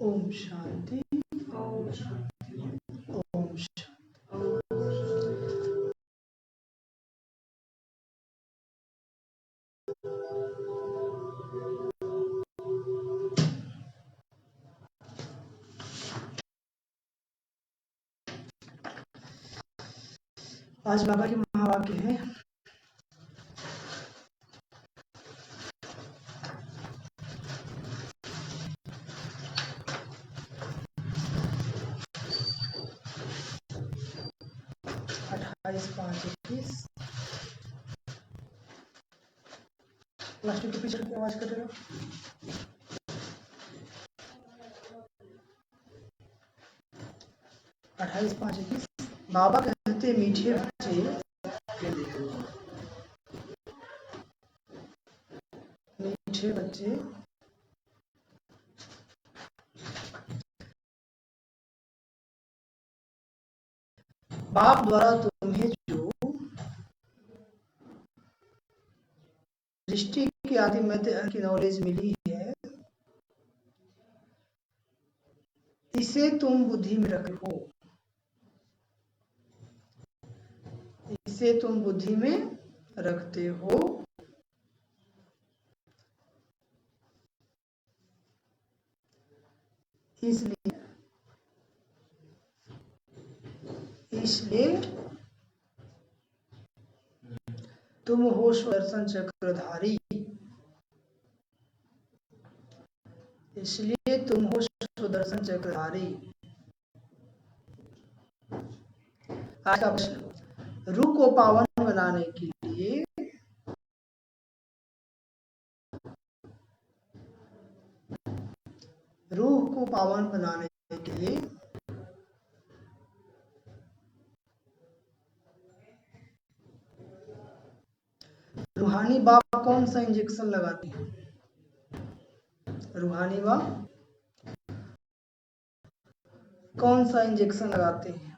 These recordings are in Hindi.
ओम शांति। ओम शांति। ओम शांति। आज बाबा के महावाक्य है, अट्ठाईस 5:21। प्लास्टिक के पीछे आवाज कर रहे हो। अट्ठाईस 5:21। बाबा कहते मीठे बच्चे, मीठे बच्चे बाप द्वारा तुम्हें जो दृष्टि की आदि मध्य की नॉलेज मिली है, इसे तुम बुद्धि में रखो, इसे तुम बुद्धि में रखते हो। इसलिए तुम हो सुदर्शन चक्रधारी, इसलिए तुम हो सुदर्शन चक्रधारी। आज का प्रश्न, रूह को पावन बनाने के लिए रूह को पावन बनाने के लिए रूहानी बाप कौन सा इंजेक्शन लगाते हैं? रूहानी बाप कौन सा इंजेक्शन लगाते हैं?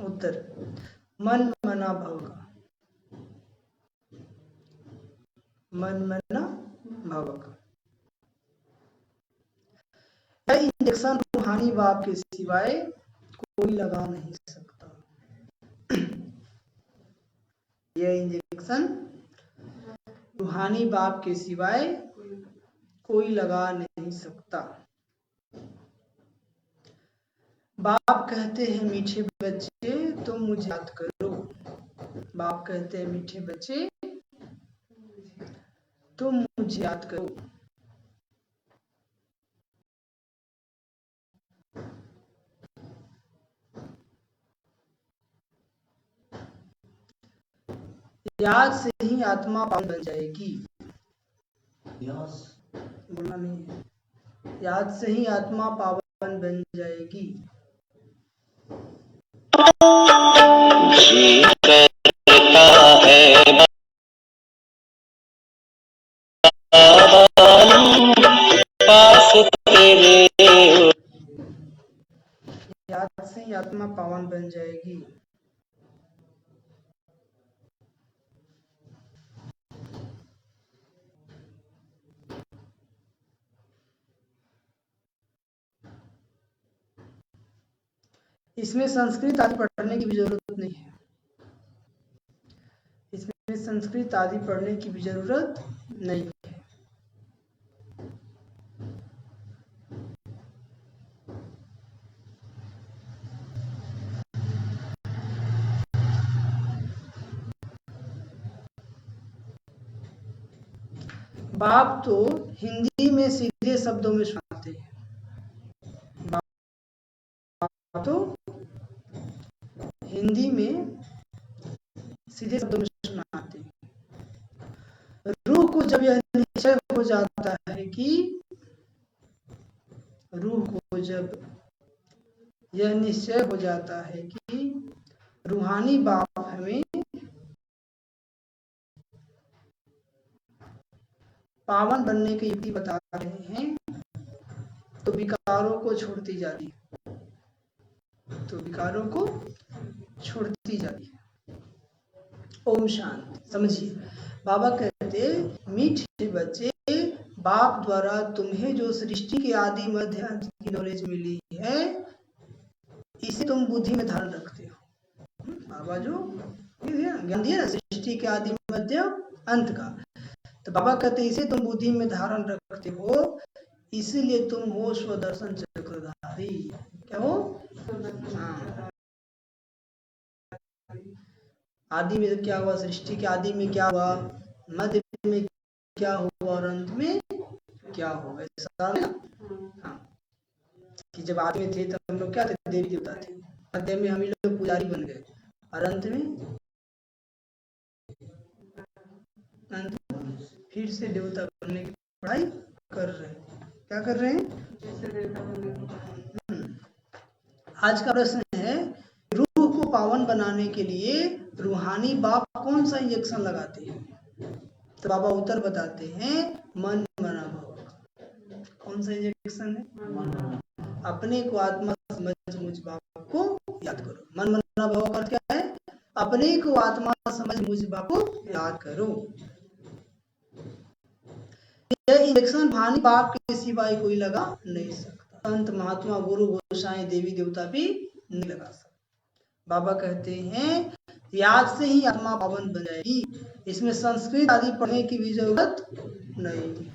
उत्तर, मन मना भव का। मन मना भव का यह इंजेक्शन रूहानी बाप के सिवाय कोई लगा नहीं सकता। यह इंजेक्शन रूहानी बाप के सिवाय कोई लगा नहीं सकता। बाप कहते हैं मीठे बच्चे तुम मुझे याद करो। बाप कहते हैं मीठे बच्चे तुम मुझे याद करो। याद से ही आत्मा पावन बन जाएगी। बोलना नहीं है। याद से ही आत्मा पावन बन जाएगी। जी करता है पास तेरे, याद से ही आत्मा पावन बन जाएगी। इसमें संस्कृत आदि पढ़ने की भी जरूरत नहीं है। इसमें संस्कृत आदि पढ़ने की भी जरूरत नहीं है। बाप तो हिंदी में सीधे शब्दों में सुनाते हैं। बाप तो हिंदी में सीधे शब्दों में सुनाते हैं। रूह को जब यह निश्चय हो जाता है कि रूह को जब यह निश्चय हो जाता है कि रूहानी बाप हमें पावन बनने की युक्ति बता रहे हैं, तो विकारों को छोड़ती जाती है। तो विकारों को छोड़ती जाती है। ओम शांति। समझिए, बाबा कहते मीठे बच्चे, बाप द्वारा तुम्हें जो सृष्टि के आदि मध्य अंत की नॉलेज मिली है, इसे तुम बुद्धि में धारण रखते हो। बाबा जो ज्ञान दिया ना सृष्टि के आदि मध्य अंत का, तो बाबा कहते इसे तुम बुद्धि में धारण रखते हो, इसीलिए तुम हो स्वदर्शन चक्रधारी। क्या हो? हाँ। आदि में क्या हुआ, सृष्टि के आदि में क्या हुआ, मध्य में क्या हुआ और अंत में क्या हुआ, ऐसा ना? हाँ, कि जब आदि में थे तब हम लोग क्या थे, देवी देवता थे, मध्य में हम लोग पुजारी बन गए, और अंत में फिर से देवता बनने की पढ़ाई कर रहे हैं। क्या कर रहे हैं? आज का प्रश्न है, रूह को पावन बनाने के लिए रूहानी बाप कौन सा इंजेक्शन लगाते हैं? तो बाबा उत्तर बताते हैं, मन मना भाव। कौन सा इंजेक्शन है? अपने को आत्मा समझ मुझ बाप को याद करो। मन मना भाव का क्या है? अपने को आत्मा समझ मुझ बाप को याद करो। यह इंजेक्शन भानी बाप के सिवाय कोई लगा नहीं सकता, संत महात्मा गुरु गोसाई देवी देवता भी नहीं लगा सकता। बाबा कहते हैं याद से ही आत्मा पावन बन जाएगी, इसमें संस्कृत आदि पढ़ने की भी जरूरत नहीं है।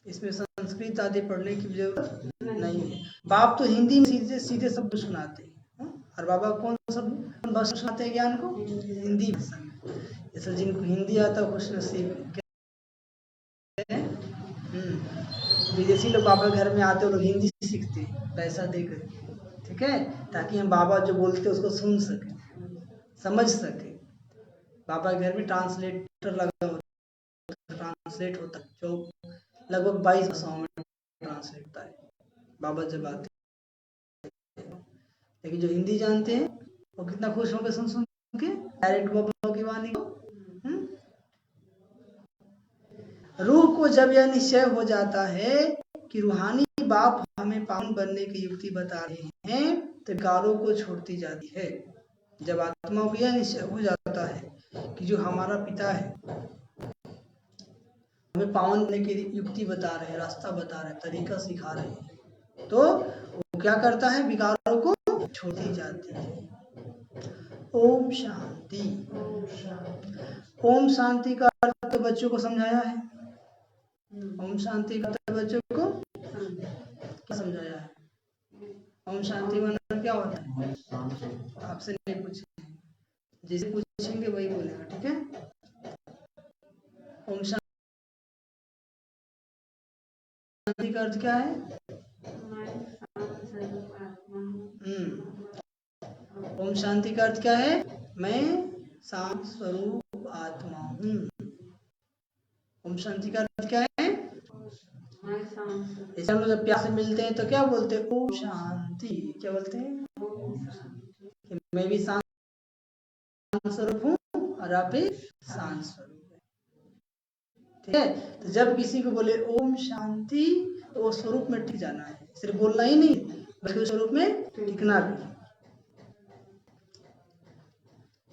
इसमें संस्कृत आदि पढ़ने की जरूरत नहीं है। बाप तो हिंदी में सीधे सीधे शब्द सुनाते हैं, और बाबा कौन भाषा सुनाते हैं ज्ञान को? हिंदी भाषा में। जैसे जिनको हिंदी आता है खुश नसीब है। विदेशी लोग बाबा घर में आते हैं, लोग हिंदी सीखते हैं पैसा देकर, ठीक है, ताकि हम बाबा जो बोलते हैं उसको सुन सके, समझ सके। बाबा के घर में ट्रांसलेटर लगा होता है, ट्रांसलेट होता है, जो लगभग 22 भाषाओं में ट्रांसलेट होता है बाबा जब आते हैं। लेकिन जो हिंदी जानते हैं वो कितना खुश होंगे सुन सुन के डायरेक्ट बाबा की वाणी को। रूह को जब यह निश्चय हो जाता है कि रूहानी बाप हमें पावन बनने की युक्ति बता रहे हैं, तो विकारों को छोड़ती जाती है। जब आत्मा को यह निश्चय हो जाता है कि जो हमारा पिता है हमें पावन बनने की युक्ति बता रहे हैं, रास्ता बता रहे हैं, तरीका सिखा रहे हैं, तो वो क्या करता है, विकारों को छोड़ती जाती है। ओम शांति। ओम शांति का अर्थ बच्चों को समझाया है। ओम शांति का अर्थ बच्चों को क्या समझाया है? ओम शांति माना क्या होता है? आपसे नहीं पूछे, जिसे पूछेंगे वही बोलेगा, ठीक है? ओम शांति का अर्थ क्या है? ओम शांति का अर्थ क्या है? मैं शांत स्वरूप आत्मा हूँ। ओम शांति का अर्थ क्या है? ऐसे हम लोग जब प्यार से मिलते हैं तो क्या बोलते हैं? ओम शांति। क्या बोलते हैं? कि मैं भी शांत स्वरूप हूँ और आप भी शांत स्वरूप है, ठीक है? तो जब किसी को बोले ओम शांति, तो वो स्वरूप में टिक जाना है, सिर्फ बोलना ही नहीं बल्कि स्वरूप में टिकना भी।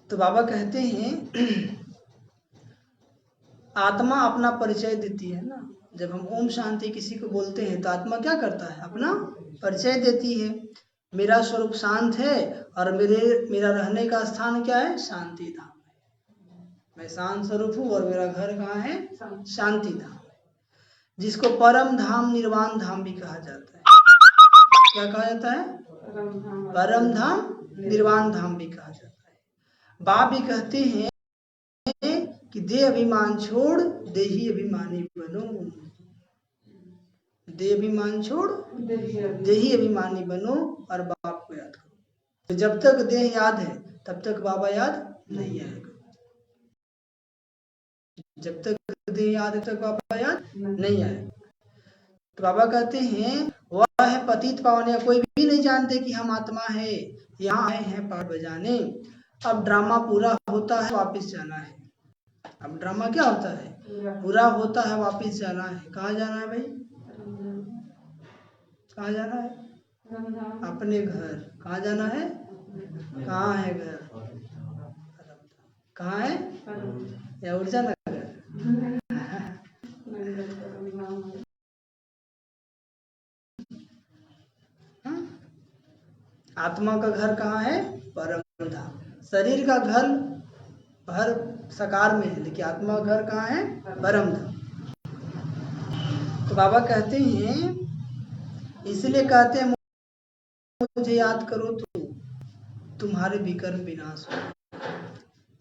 तो बाबा कहते हैं आत्मा अपना परिचय देती है ना। जब हम ओम शांति किसी को बोलते हैं तो आत्मा क्या करता है? अपना परिचय देती है। मेरा स्वरूप शांत है और मेरा रहने का स्थान क्या है? शांति धाम है। मैं शांत स्वरूप हूँ और मेरा घर कहाँ है? शांति धाम है, जिसको परम धाम निर्वाण धाम भी कहा जाता है। क्या कहा जाता है? परम धाम निर्वाण धाम भी कहा जाता है। बाप भी कहते हैं कि देह अभिमान छोड़ देही अभिमानी बनो। देह अभिमान छोड़ देही अभिमानी बनो और बाप को याद करो। तो जब तक देह याद है तब तक बाबा याद नहीं आएगा। जब तक देह याद है तक बाबा याद नहीं आएगा। तो बाबा कहते हैं वह है पतित पावन, या कोई भी नहीं जानते कि हम आत्मा है, यहाँ आए हैं पाठ बजाने। अब ड्रामा पूरा होता है, वापस जाना है। अब ड्रामा क्या होता है? पूरा होता है, वापस जाना है। कहाँ जाना है भाई? कहाँ जाना है? अपने घर। कहाँ जाना है? कहाँ है घर? कहाँ है? या ऊर्जा नगर? आत्मा का घर कहाँ है? परम धाम। शरीर का घर हर साकार में है, लेकिन आत्मा का घर कहाँ है? परम धाम। तो बाबा कहते हैं, इसलिए कहते हैं मुझे याद करो तो तुम्हारे विकर्म विनाश हो।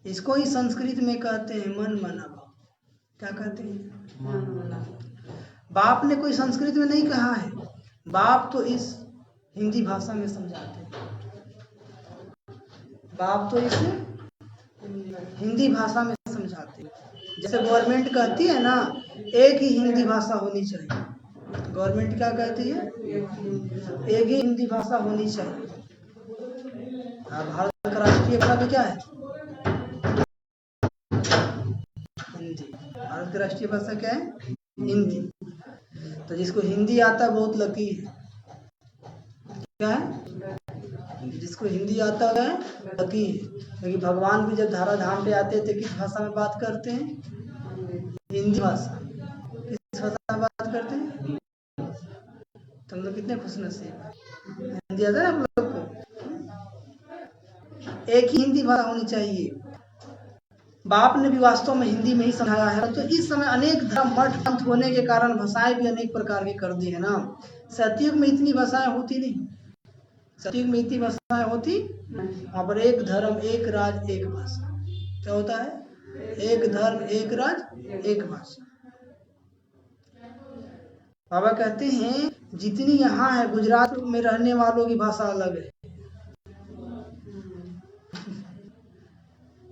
इसको ही संस्कृत में कहते हैं मन मना भाव। क्या कहते हैं? बाप ने कोई संस्कृत में नहीं कहा है, बाप तो इस हिंदी भाषा में समझाते हैं। बाप तो इस हिंदी भाषा में समझाते हैं। जैसे गवर्नमेंट कहती है ना, एक ही हिंदी भाषा होनी चाहिए। गवर्नमेंट क्या कहती है? एक ही हिंदी भाषा होनी चाहिए। भारत का राष्ट्रीय भाषा भी क्या है? हिंदी। भारत की राष्ट्रीय भाषा क्या है? हिंदी। तो जिसको हिंदी आता है बहुत लकी है। क्या है? जिसको हिंदी आता है लकी है। क्योंकि भगवान भी जब धरा धाम पे आते थे किस भाषा में बात करते हैं? हिंदी भाषा। किस भाषा में बात करते हैं? तुम लोग कितने खुशनसीब। हिंदी आता है आप लोग को? एक ही हिंदी भाषा होनी चाहिए। बाप ने भी वास्तव में हिंदी में ही समझाया है। तो इस समय अनेक धर्म मठ पंथ होने के कारण भाषाएं भी अनेक प्रकार की कर दी है ना। सतयुग में इतनी भाषाएं होती नहीं। सतयुग में इतनी भाषाएं होती, वहां पर एक धर्म एक राज एक भाषा। क्या होता है? एक धर्म एक राज एक भाषा। बाबा कहते हैं जितनी यहाँ है, गुजरात में रहने वालों की भाषा अलग है,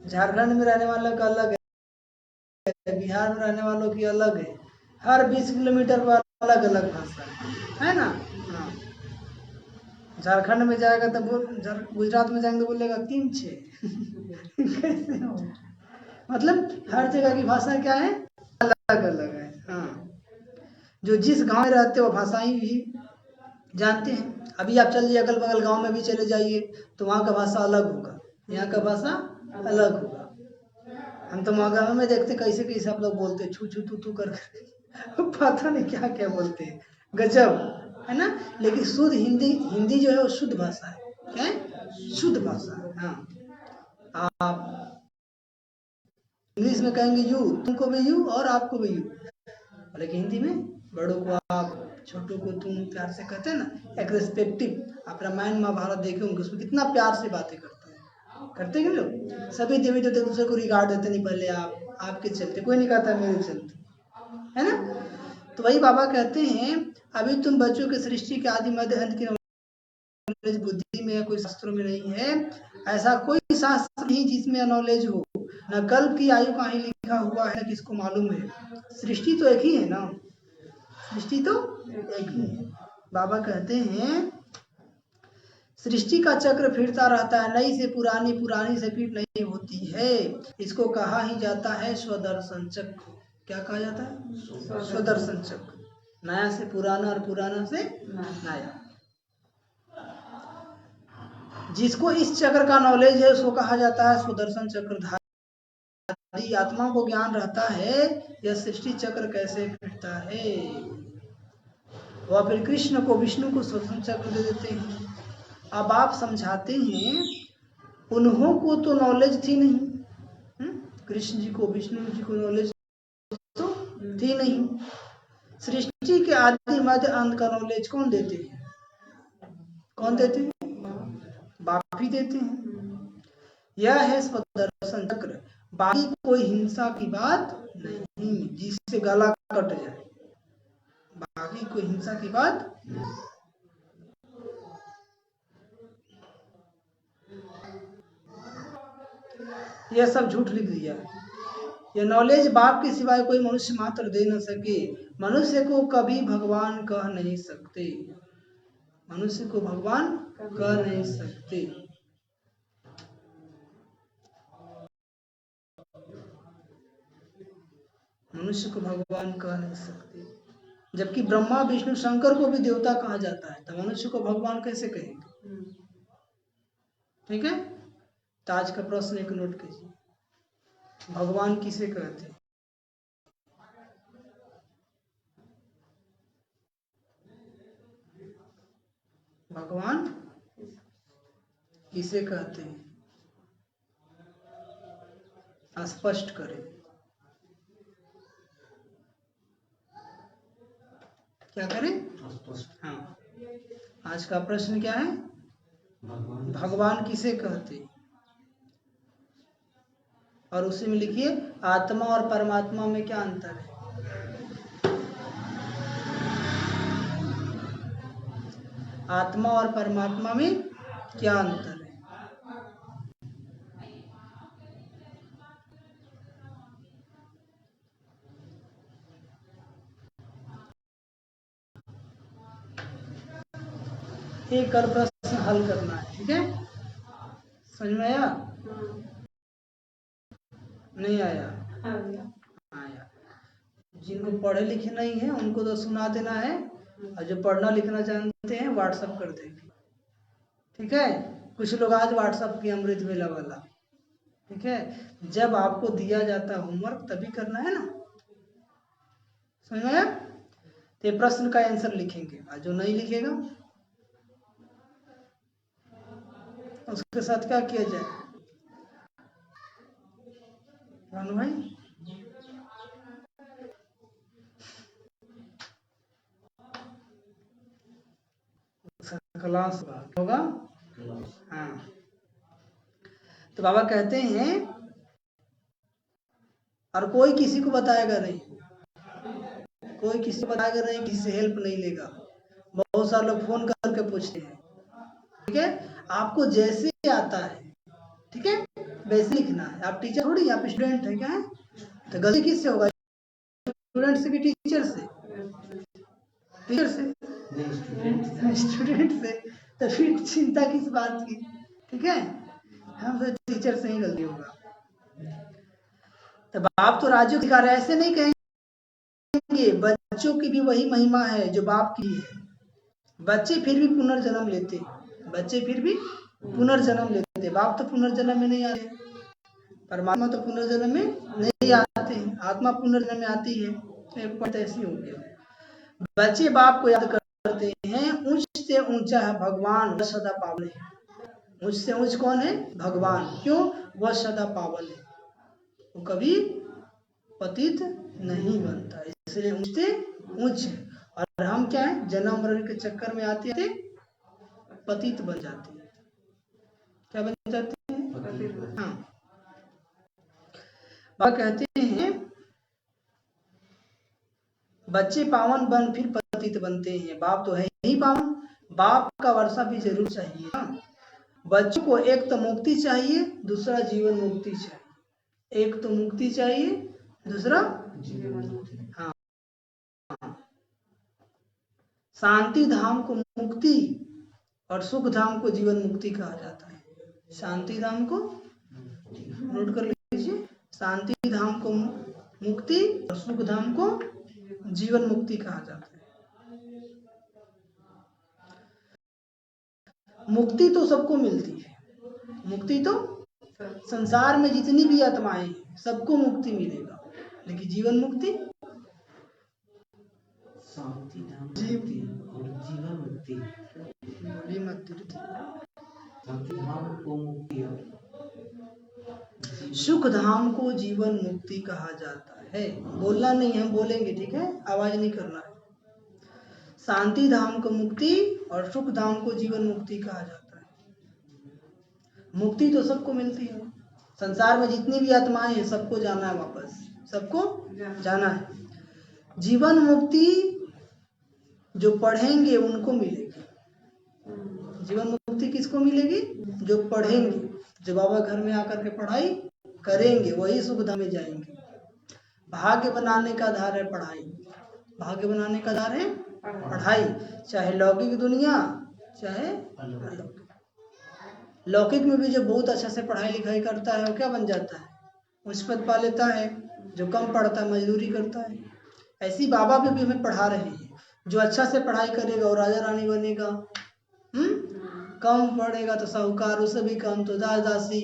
झारखंड में रहने वालों का अलग है, बिहार में रहने वालों की अलग है। हर 20 किलोमीटर पर अलग अलग भाषा है ना। हाँ, झारखंड में जाएगा तो गुजरात में जाएंगे तो बोलेगा किम छे। कैसे हो? मतलब हर जगह की भाषा क्या है? अलग अलग है। हाँ, जो जिस गांव में रहते हो भाषाएं भी जानते हैं। अभी आप चल जाइए अगल बगल गांव में भी चले जाइए तो वहाँ का भाषा अलग होगा, यहाँ का भाषा अलग होगा। हम तो गाँव में देखते कैसे कैसे आप लोग बोलते, छू छू तू तू कर पता नहीं क्या क्या बोलते हैं, गजब है ना। लेकिन शुद्ध हिंदी, हिंदी जो है वो शुद्ध भाषा है। क्या है? शुद्ध भाषा है। हाँ, आप इंग्लिश में कहेंगे यू, तुमको भी यू और आपको भी यू, लेकिन हिंदी में बड़ों को आप, छोटों को तुम प्यार से कहते हैं ना, एक रिस्पेक्टिव। आप रामायण महाभारत देखे होंगे, उसमें कितना प्यार से बातें करते हैं। करते हैं लोग, सभी देवी देवता एक दूसरे को रिगार्ड देते नहीं। पहले आप, आपके चलते, कोई नहीं कहता मेरे चलते, है ना। तो वही बाबा कहते हैं, अभी तुम बच्चों के सृष्टि के आदि मध्य अंत की नॉलेज बुद्धि में है, कोई शास्त्रों में नहीं है। ऐसा कोई शास्त्र नहीं जिसमें नॉलेज हो। न कल्प की आयु कहीं लिखा हुआ है, न किसको मालूम है। सृष्टि तो एक ही है ना, सृष्टि तो एक ही है। बाबा कहते हैं सृष्टि का चक्र फिरता रहता है, नई से पुरानी, पुरानी से फिर नई होती है। इसको कहा ही जाता है स्वदर्शन चक्र। क्या कहा जाता है? स्वदर्शन चक्र। नया से पुराना और पुराना से नया। जिसको इस चक्र का नॉलेज है उसको कहा जाता है स्वदर्शन चक्रधारी। आत्मा को ज्ञान रहता है यह सृष्टि चक्र कैसे फिरता है। वह फिर कृष्ण को, विष्णु को स्वदर्शन चक्र दे देते हैं। अब आप समझाते हैं उन्हों को तो नॉलेज थी नहीं, कृष्ण जी को, विष्णु जी को नॉलेज तो थी नहीं। सृष्टि के आदि मध्य अंत का नॉलेज कौन देते हैं? कौन देते हैं? बाप ही देते हैं। यह है स्वदर्शन चक्र। बाकी कोई हिंसा की बात नहीं जिससे गला कट जाए। बाकी कोई हिंसा की बात नहीं। यह सब झूठ लिख दिया। यह नॉलेज बाप के सिवाय कोई मनुष्य मात्र दे न सके। मनुष्य को कभी भगवान कह नहीं सकते। मनुष्य को भगवान कह नहीं सकते। मनुष्य को भगवान कह नहीं सकते। जबकि ब्रह्मा विष्णु शंकर को भी देवता कहा जाता है, तो मनुष्य को भगवान कैसे कहेंगे? ठीक है, तो आज का प्रश्न एक नोट कीजिए, भगवान किसे कहते हैं? भगवान किसे कहते हैं? स्पष्ट करें। क्या करें? हाँ, आज का प्रश्न क्या है? भगवान किसे कहते हैं? और उसी में लिखिए आत्मा और परमात्मा में क्या अंतर है? आत्मा और परमात्मा में क्या अंतर है? एक कर प्रश्न हल करना है, ठीक है? समझ में आया? नहीं आया? आया। जिनको पढ़े लिखे नहीं है उनको तो सुना देना है, और जो पढ़ना लिखना जानते हैं व्हाट्सएप कर देंगे, ठीक है? कुछ लोग आज व्हाट्सएप की अमृत वेला वाला, ठीक है? जब आपको दिया जाता है होमवर्क तभी करना है ना, समझ में आया? तो ये प्रश्न का आंसर लिखेंगे, और जो नहीं लिखेगा उसके साथ क्या किया जाए? रानू भाई, क्लास होगा। हाँ, तो बाबा कहते हैं और कोई किसी को बताएगा नहीं, कोई किसी को बताएगा नहीं, किसी से हेल्प नहीं लेगा। बहुत सारे लोग फोन करके पूछते हैं, ठीक है? आपको जैसे आता है, ठीक है, वैसे लिखना है। आप टीचर थोड़ी, आप स्टूडेंट है, क्या है? तो गलती किससे होगा? स्टूडेंट से कि टीचर से? टीचर से, स्टूडेंट से। तो फिर चिंता किस बात की, ठीक है? हम तो टीचर से ही गलती होगा। तो बाप तो राज्य दिखा रहे, ऐसे नहीं कहेंगे। बच्चों की भी वही महिमा है जो बाप की है। बच्चे फिर भी पुनर्जन्म लेते, बच्चे फिर भी पुनर्जन्म लेते। बाप तो पुनर्जन्म में नहीं आते, परमात्मा तो पुनर्जन्म में नहीं आते हैं, आत्मा पुनर्जन्म में आती है। एक बात ऐसी हो गया, बच्चे बाप को याद करते हैं। ऊंच से ऊंचा है भगवान, वह सदा पावन है। ऊंच से ऊंच कौन है? भगवान। क्यों? वह सदा पावन है, वो कभी पतित नहीं बनता, इसलिए ऊंच से ऊंच है। और हम क्या है? जन्म मरण के चक्कर में आते थे, पतित बन जाते हैं। क्या बन जाते हैं? हाँ, बाबा कहते हैं बच्चे पावन बन फिर पतित बनते हैं। बाप तो है ही पावन, बाप का वर्षा भी जरूर चाहिए ना। बच्चों को एक तो मुक्ति चाहिए, दूसरा जीवन मुक्ति चाहिए। एक तो मुक्ति चाहिए, दूसरा जीवन मुक्ति। हाँ, शांति धाम को मुक्ति और सुख धाम को जीवन मुक्ति कहा जाता है। शांति धाम को नोट कर लीजिए, शांति धाम को मुक्ति और सुख धाम को जीवन मुक्ति कहा जाता है। मुक्ति तो सबको मिलती है, मुक्ति तो संसार में जितनी भी आत्माएं हैं सबको मुक्ति मिलेगा, लेकिन जीवन मुक्ति, शांति धाम मुक्ति और जीवन मुक्ति, शांति धाम को मुक्ति और सुख धाम को जीवन मुक्ति कहा जाता है। बोलना नहीं है, हम बोलेंगे, ठीक है? आवाज नहीं करना है। शांति धाम को मुक्ति और सुख धाम को जीवन मुक्ति कहा जाता है। मुक्ति तो सबको मिलती है, संसार में जितनी भी आत्माएं हैं सबको जाना है, वापस सबको जाना है। जीवन मुक्ति जो पढ़ेंगे उनको मिलेगी। जीवन मुक्ति किसको मिलेगी? जो पढ़ेंगे, जो बाबा घर में आकर के पढ़ाई करेंगे, वही सुख धाम में जाएंगे। भाग्य बनाने का आधार है पढ़ाई, भाग्य बनाने का आधार है पढ़ाई, चाहे लौकिक दुनिया चाहे अलौकिक। लौकिक में भी जो बहुत अच्छा से पढ़ाई लिखाई करता है वो क्या बन जाता है? उच्च पद पा लेता है। जो कम पढ़ता है मजदूरी करता है। ऐसी बाबा भी हमें पढ़ा रहे हैं, जो अच्छा से पढ़ाई करेगा वो राजा रानी बनेगा। कम पढ़ेगा तो साहूकार, उससे भी कम तो दास दासी,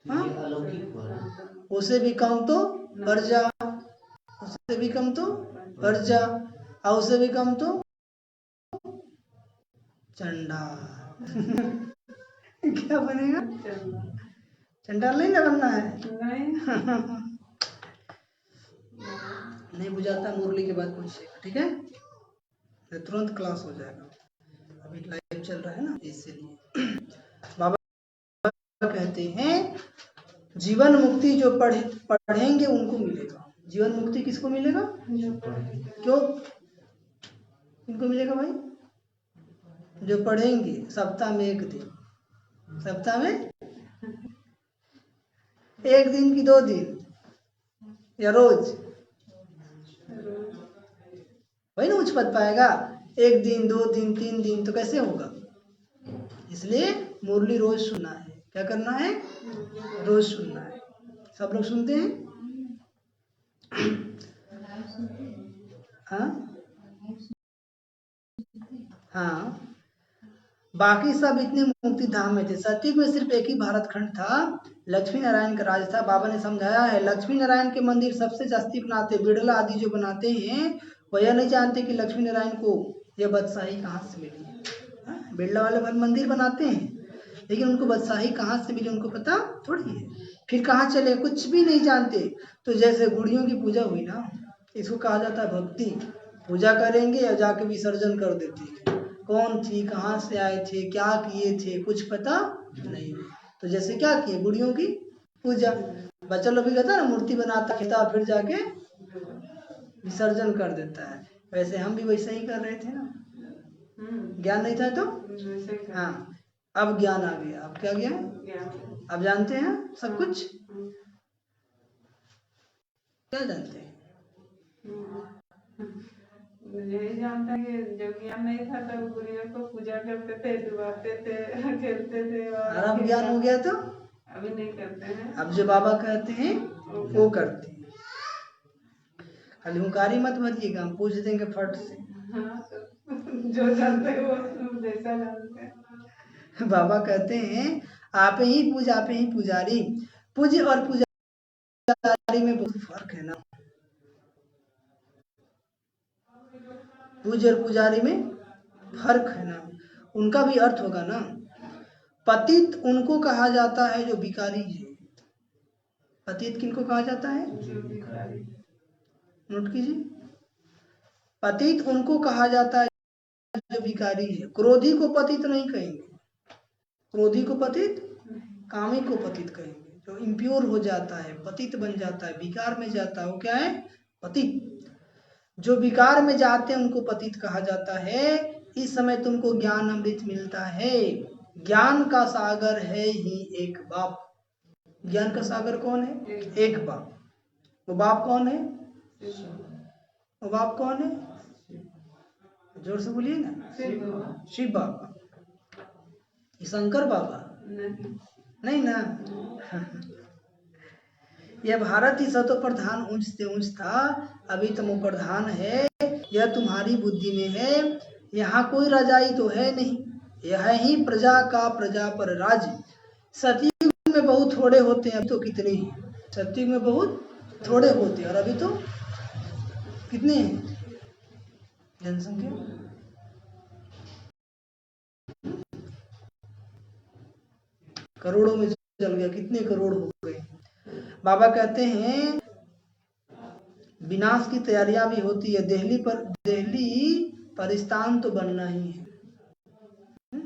हाँ, ये अलौकिक हुआ। उससे भी कम तो प्रजा, उससे भी कम तो प्रजा, और उससे भी कम तो चंडाल। क्या बनेगा? चंडाल नहीं ना बनना है। नहीं बुझाता मुरली के बाद पूछिएगा, ठीक है? तो तुरंत क्लास हो जाएगा, अभी लाइव चल रहा है ना इसलिए। बाबा कहते हैं जीवन मुक्ति जो पढ़ेंगे उनको मिलेगा। जीवन मुक्ति किसको मिलेगा? क्यों किनको मिलेगा भाई? जो पढ़ेंगे सप्ताह में एक दिन, सप्ताह में एक दिन की 2 दिन या रोज, वही ना उच्च पद पाएगा। 1 दिन 2 दिन 3 दिन तो कैसे होगा? इसलिए मुरली रोज सुनना है। क्या करना है? रोज सुनना है। सब लोग सुनते हैं? हाँ हाँ, बाकी सब इतने मुक्ति धाम में थे। सतयुग में सिर्फ एक ही भारत खंड था, लक्ष्मी नारायण का राज था। बाबा ने समझाया है लक्ष्मी नारायण के मंदिर सबसे जास्ती बनाते, बिड़ला आदि जो बनाते हैं वो यह नहीं जानते कि लक्ष्मी नारायण को यह बादशाही कहाँ से मिली है। बिड़ला वाले मंदिर बनाते हैं लेकिन उनको बादशाही कहाँ से मिली उनको पता थोड़ी है। फिर कहाँ चले कुछ भी नहीं जानते। तो जैसे गुड़ियों की पूजा हुई ना, इसको कहा जाता है भक्ति। पूजा करेंगे और जाके विसर्जन कर देते हैं। कौन थी, कहाँ से आए थे, क्या किए थे, कुछ पता नहीं। तो जैसे क्या किए गुड़ियों की पूजा, बच्चा लोग भी कहता है ना मूर्ति बनाता है फिर जाके विसर्जन कर देता है, वैसे हम भी वैसे ही कर रहे थे ना। ज्ञान नहीं था तो हाँ, अब ज्ञान आ गया। अब क्या गया? अब जानते हैं सब कुछ। क्या जानते हैं? यही जानता कि जो ज्ञान नहीं था तब गुड़ियों को पूजा करते थे, डुबाते थे, खेलते थे। और अब ज्ञान हो गया तो अभी नहीं करते हैं। अब जो बाबा कहते हैं वो करते हैं। खाली हुंकारी मत भरिएगा, हम पूछ देंगे फट से। हाँ, तो जो जानते हैं वो जैसा जानते हैं। बाबा कहते हैं आप ही पूज, आप ही पुजारी। पूज और पुजारी में बहुत फर्क है ना। पूज और पुजारी में फर्क है ना। उनका भी अर्थ होगा ना। पतित उनको कहा जाता है जो भिखारी है। पतित किनको कहा जाता है? नोट कीजिए, पतित उनको कहा जाता है जो भिखारी है। क्रोधी को पतित नहीं कहेंगे। क्रोधी को पतित, कामी को पतित कहेंगे। जो इम्प्योर हो जाता है, पतित बन जाता है, विकार में जाता है, वो क्या है? पतित। जो विकार में जाते हैं उनको पतित कहा जाता है। इस समय तुमको ज्ञान अमृत मिलता है। ज्ञान का सागर है ही एक बाप। ज्ञान का सागर कौन है? एक बाप। वो बाप कौन है? वो बाप कौन है? जोर से बोलिए ना। शिव बाबा। शंकर बाबा नहीं ना। यह भारत ही सतो प्रधान ऊंच से ऊंच था, अभी तुम प्रधान है। यह तुम्हारी बुद्धि में है। यहाँ कोई राजाई तो है नहीं, यह ही प्रजा का प्रजा पर राज। सतयुग में बहुत थोड़े होते हैं, अभी तो कितने हैं। सतयुग में बहुत थोड़े होते हैं और अभी तो कितने हैं जनसंख्या? करोड़ों में चल गया। कितने करोड़ हो गए? बाबा कहते हैं विनाश की तैयारियां भी होती है। दिल्ली परिस्तान तो बनना ही है।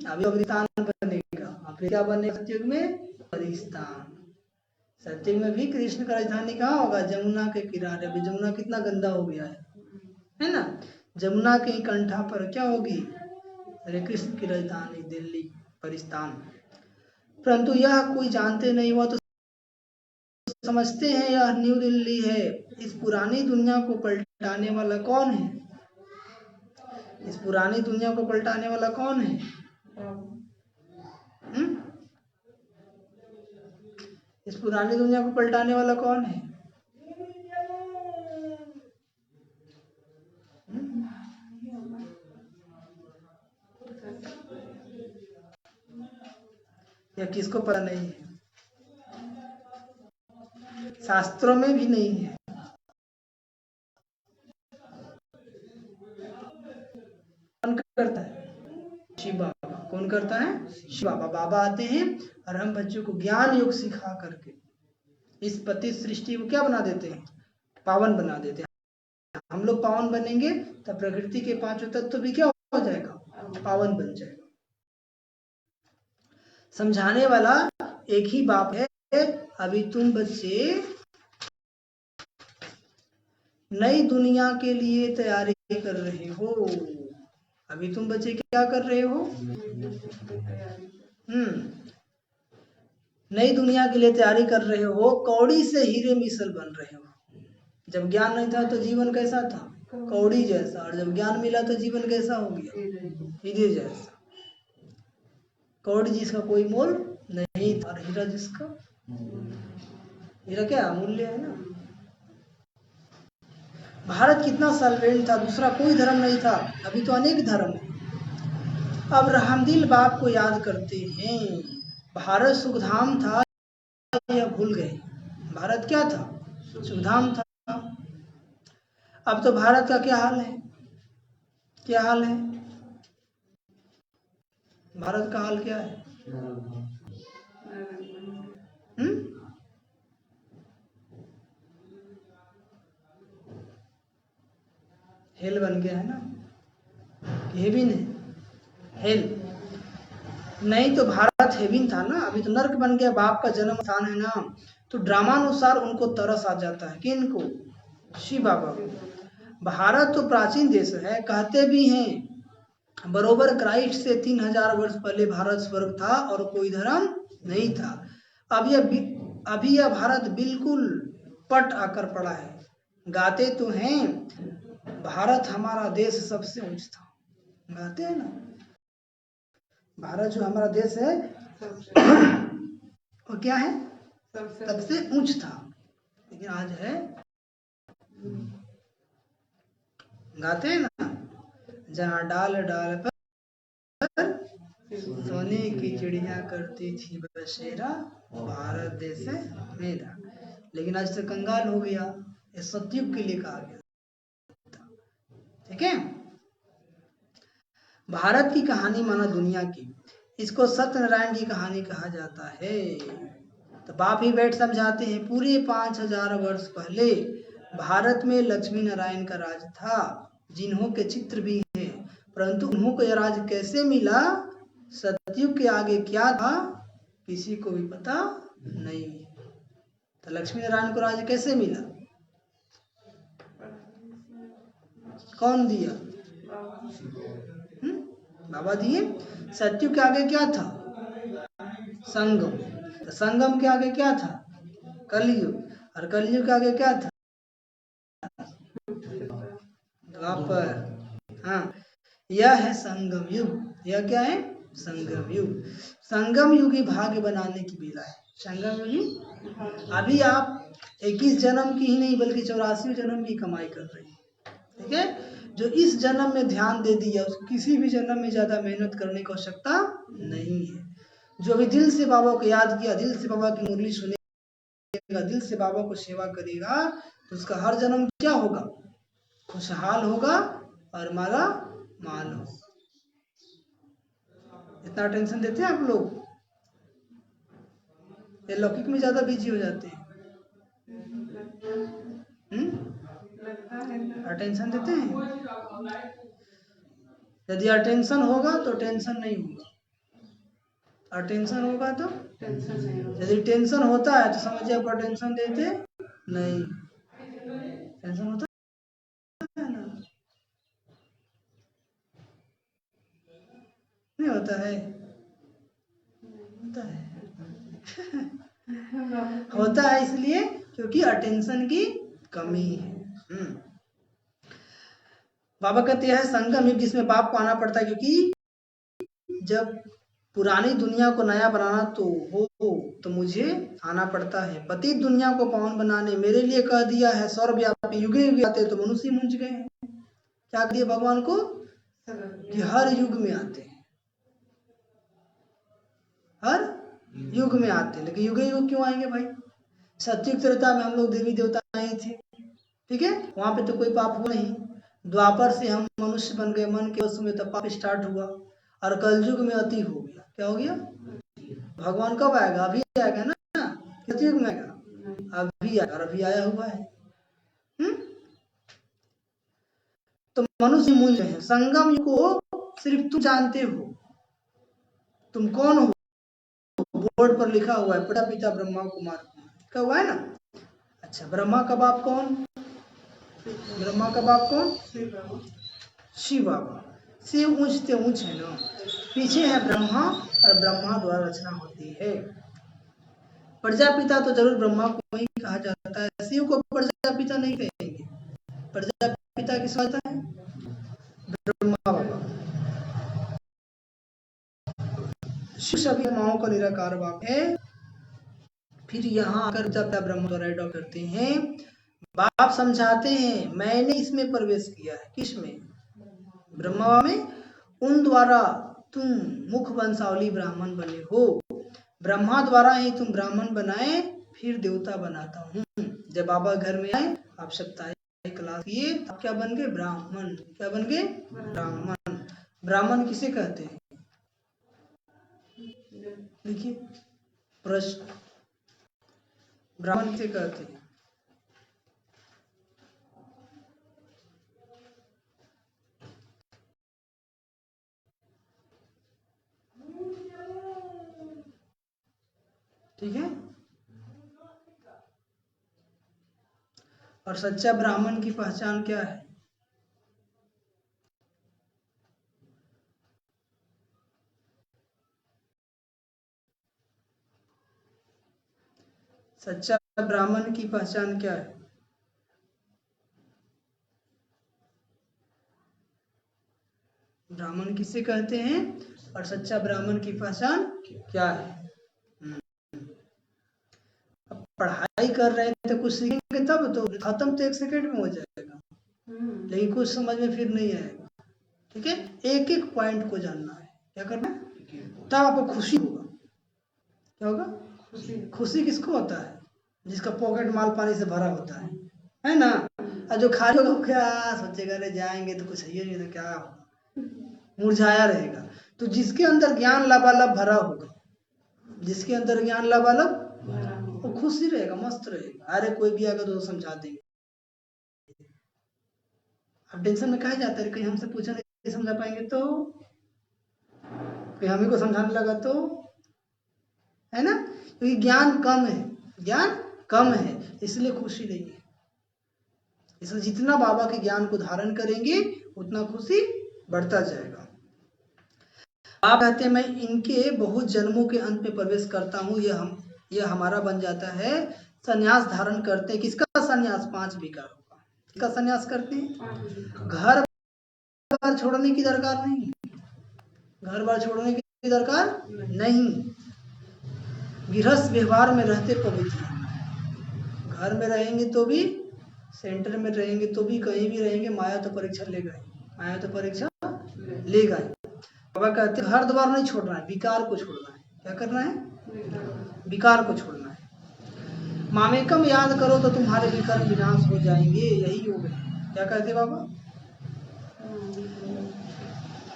अभी परिस्तान बनेगा, फिर क्या बनेगा सतयुग में? परिस्तान। सतयुग में भी कृष्ण का राजधानी कहाँ होगा? जमुना के किनारे। अभी जमुना कितना गंदा हो गया है ना। जमुना के कंठा पर क्या होगी? हरे कृष्ण की राजधानी दिल्ली परिस्तान। परंतु यह कोई जानते नहीं, हुआ तो समझते हैं यह न्यू दिल्ली है। इस पुरानी दुनिया को पलटाने वाला कौन है? इस पुरानी दुनिया को पलटाने वाला कौन है? इस पुरानी दुनिया को पलटाने वाला कौन है? या किसको पता नहीं है? शास्त्रों में भी नहीं है। कौन करता है? शिव बाबा। कौन करता है? शिव बाबा। बाबा आते हैं और हम बच्चों को ज्ञान योग सिखा करके इस पति सृष्टि को क्या बना देते हैं? पावन बना देते हैं। हम लोग पावन बनेंगे तब प्रकृति के पांचों तत्व भी क्या हो जाएगा? पावन बन जाएगा। समझाने वाला एक ही बाप है। अभी तुम बच्चे नई दुनिया के लिए तैयारी कर रहे हो। अभी तुम बच्चे क्या कर रहे हो? नई दुनिया के लिए तैयारी कर रहे हो। कौड़ी से हीरे मिसल बन रहे हो। जब ज्ञान नहीं था तो जीवन कैसा था? कौड़ी जैसा। और जब ज्ञान मिला तो जीवन कैसा हो गया? हीरे जैसा। कौड़ी जिसका कोई मोल नहीं था और हीरा जिसका, हीरा क्या अमूल्य है ना। भारत कितना सॉल्वेंट था, दूसरा कोई धर्म नहीं था। अभी तो अनेक धर्म है। अब रहमदिल बाप को याद करते हैं। भारत सुखधाम था या भूल गए? भारत क्या था? सुखधाम था। अब तो भारत का क्या हाल है? क्या हाल है? भारत का हाल क्या है? हेल बन गया है ना। हेविन है, हेल नहीं तो भारत हेविन था ना। अभी तो नर्क बन गया। बाप का जन्म स्थान है ना। तो ड्रामानुसार उनको तरस आ जाता है। किनको? शिव बाबा को। भारत तो प्राचीन देश है, कहते भी हैं बरोबर क्राइस्ट से 3000 वर्ष पहले भारत स्वर्ग था और कोई धर्म नहीं था। अभी यह भारत बिल्कुल पट आकर पड़ा है। गाते तो हैं भारत हमारा देश सबसे ऊंच था। गाते हैं ना, भारत जो हमारा देश है वो क्या है? सबसे ऊंच था। लेकिन आज है, गाते हैं ना, जहाँ डाल डाल पर सोने की चिड़िया करती थी बसेरा, भारत देश है मेरा। लेकिन आज तो कंगाल हो गया। ये सतयुग के लिए कहा गया। ठीक है। भारत की कहानी माना दुनिया की। इसको सत्यनारायण की कहानी कहा जाता है। तो बाप ही बैठ समझाते हैं पूरे 5000 वर्ष पहले भारत में लक्ष्मी नारायण का राज था, जिन्हों के चित्र भी हैं। परंतु उन्हों को यह राज कैसे मिला, सतयुग के आगे क्या था, किसी को भी पता नहीं। तो लक्ष्मी नारायण को राज कैसे मिला? कौन दिया? बाबा दिए। सतयुग के आगे क्या था? संगम। तो संगम के आगे क्या था? कलयुग। और कलयुग के आगे क्या था? द्वापर। हाँ, यह है संगम युग। यह क्या है? संगम युग। संगम युग ही भाग्य बनाने की बेला है। संगम युग अभी आप 21 जन्म की ही नहीं बल्कि 84 जन्म की कमाई कर रहे हैं। ठीक है। जो इस जन्म में ध्यान दे दिया उसको किसी भी जन्म में ज्यादा मेहनत करने की आवश्यकता नहीं है। जो भी दिल से बाबा को याद किया, दिल से बाबा की मुरली सुनेगा, दिल से बाबा को सेवा करेगा, तो उसका हर जन्म क्या होगा? खुशहाल होगा और माला माल हो। इतना टेंशन देते हैं आप लोग, ये लौकिक में ज्यादा बिजी हो जाते हैं। अटेंशन देते हैं। यदि अटेंशन होगा तो टेंशन नहीं होगा। अटेंशन होगा तो टेंशन नहीं होगा। यदि टेंशन होता है तो समझिए आप अटेंशन देते नहीं। टेंशन होता है ना? नहीं होता है? होता है। होता है इसलिए क्योंकि अटेंशन की कमी है। बाबा कहते हैं संगम युग जिसमें बाप को आना पड़ता है, क्योंकि जब पुरानी दुनिया को नया बनाना तो मुझे आना पड़ता है। पतित दुनिया को पावन बनाने मेरे लिए कह दिया है सर्वव्यापी। युगे युगे आते तो मनुष्य मुंज गए हैं। क्या कह दिया भगवान को? कि हर युग में आते हैं। हर युग में आते हैं, लेकिन युग युग क्यों आएंगे भाई? सत्युग त्रेता में हम लोग देवी देवता नहीं थे, ठीक है, वहां पे तो कोई पाप हुआ नहीं। द्वापर से हम मनुष्य बन गए मन के वश में, तब पाप स्टार्ट हुआ। और कलयुग में अति हो गया। क्या हो गया? भगवान कब आएगा? अभी आएगा ना, कलयुग में आएगा, अभी आएगा, और अभी आया हुआ है। तो मनुष्य मूल्य है। संगम युग को सिर्फ तुम जानते हो। तुम कौन हो? बोर्ड पर लिखा हुआ है प्रजापिता ब्रह्मा कुमार। लिखा हुआ है ना। अच्छा, ब्रह्मा का बाप कौन? ब्रह्मा का बाप कौन? शिव बाबा। शिव ऊंचते ऊंच है ना, पीछे है ब्रह्मा, और ब्रह्मा द्वारा रचना होती है। प्रजापिता तो जरूर ब्रह्मा को ही कहा जाता है, शिव को प्रजापिता नहीं कहेंगे। प्रजापिता किस होता है? ब्रह्मा बाबा। शिव सभी माओ का निराकार बाप है। फिर यहाँ आकर जब ब्रह्मा द्वारा एडॉप्ट करते हैं, बाप समझाते हैं मैंने इसमें प्रवेश किया है। किसमें? ब्रह्मा में। उन द्वारा तुम मुख वंशावली ब्राह्मण बने हो। ब्रह्मा द्वारा ही तुम ब्राह्मण बनाए, फिर देवता बनाता हूँ। जब बाबा घर में आए, आप साप्ताहिक क्लास किए, आप क्या बन गए? ब्राह्मण। क्या बन गए? ब्राह्मण। ब्राह्मण किसे कहते हैं? देखिए प्रश्न, ब्राह्मण किसे कहते हैं? ठीक है। और सच्चा ब्राह्मण की पहचान क्या है? सच्चा ब्राह्मण की पहचान क्या है? ब्राह्मण किसे कहते हैं और सच्चा ब्राह्मण की पहचान क्या है? अब पढ़ाई कर रहे हैं तो कुछ सीखेंगे, तब तो खत्म तो 1 सेकंड में हो जाएगा, लेकिन कुछ समझ में फिर नहीं आएगा। ठीक है, एक एक पॉइंट को जानना है। क्या करना है? तब आपको खुशी होगा। क्या होगा? खुशी किसको होता है? जिसका पॉकेट माल पानी से भरा होता है ना। और जो खाली होगा क्या सोचेगा, अरे जाएंगे तो कुछ है नहीं, तो क्या होगा, मुरझाया रहेगा। तो जिसके अंदर ज्ञान लबालब भरा होगा, जिसके अंदर ज्ञान लबालब, वो खुशी रहेगा, मस्त रहेगा। अरे कोई भी आएगा तो समझा देंगे। अब टेंशन में कहा जाता है, कहीं हमसे पूछा नहीं समझा पाएंगे तो, कहीं हम ही को समझाने लगा तो, है ना। क्योंकि ज्ञान कम है, ज्ञान कम है, इसलिए खुशी नहीं है। इसलिए जितना बाबा के ज्ञान को धारण करेंगे, उतना खुशी बढ़ता जाएगा। आप कहते हैं मैं इनके बहुत जन्मों के अंत में प्रवेश करता हूँ, यह हमारा बन जाता है। संन्यास धारण करते हैं। किसका संन्यास? 5 विकारों का। किसका संन्यास करते हैं? घर बार छोड़ने की दरकार नहीं, घर बार छोड़ने की दरकार नहीं। गृहस्थ व्यवहार में रहते पवित्र रहना है। घर में रहेंगे तो भी, सेंटर में रहेंगे तो भी, कहीं भी रहेंगे, माया तो परीक्षा लेगा ही, माया तो परीक्षा लेगा ही। बाबा कहते हैं घर द्वार नहीं छोड़ना है, विकार को छोड़ना है। क्या करना है? विकार को छोड़ना है। मामेकम याद करो तो तुम्हारे विकार विनाश हो जाएंगे, यही योग है। क्या कहते बाबा?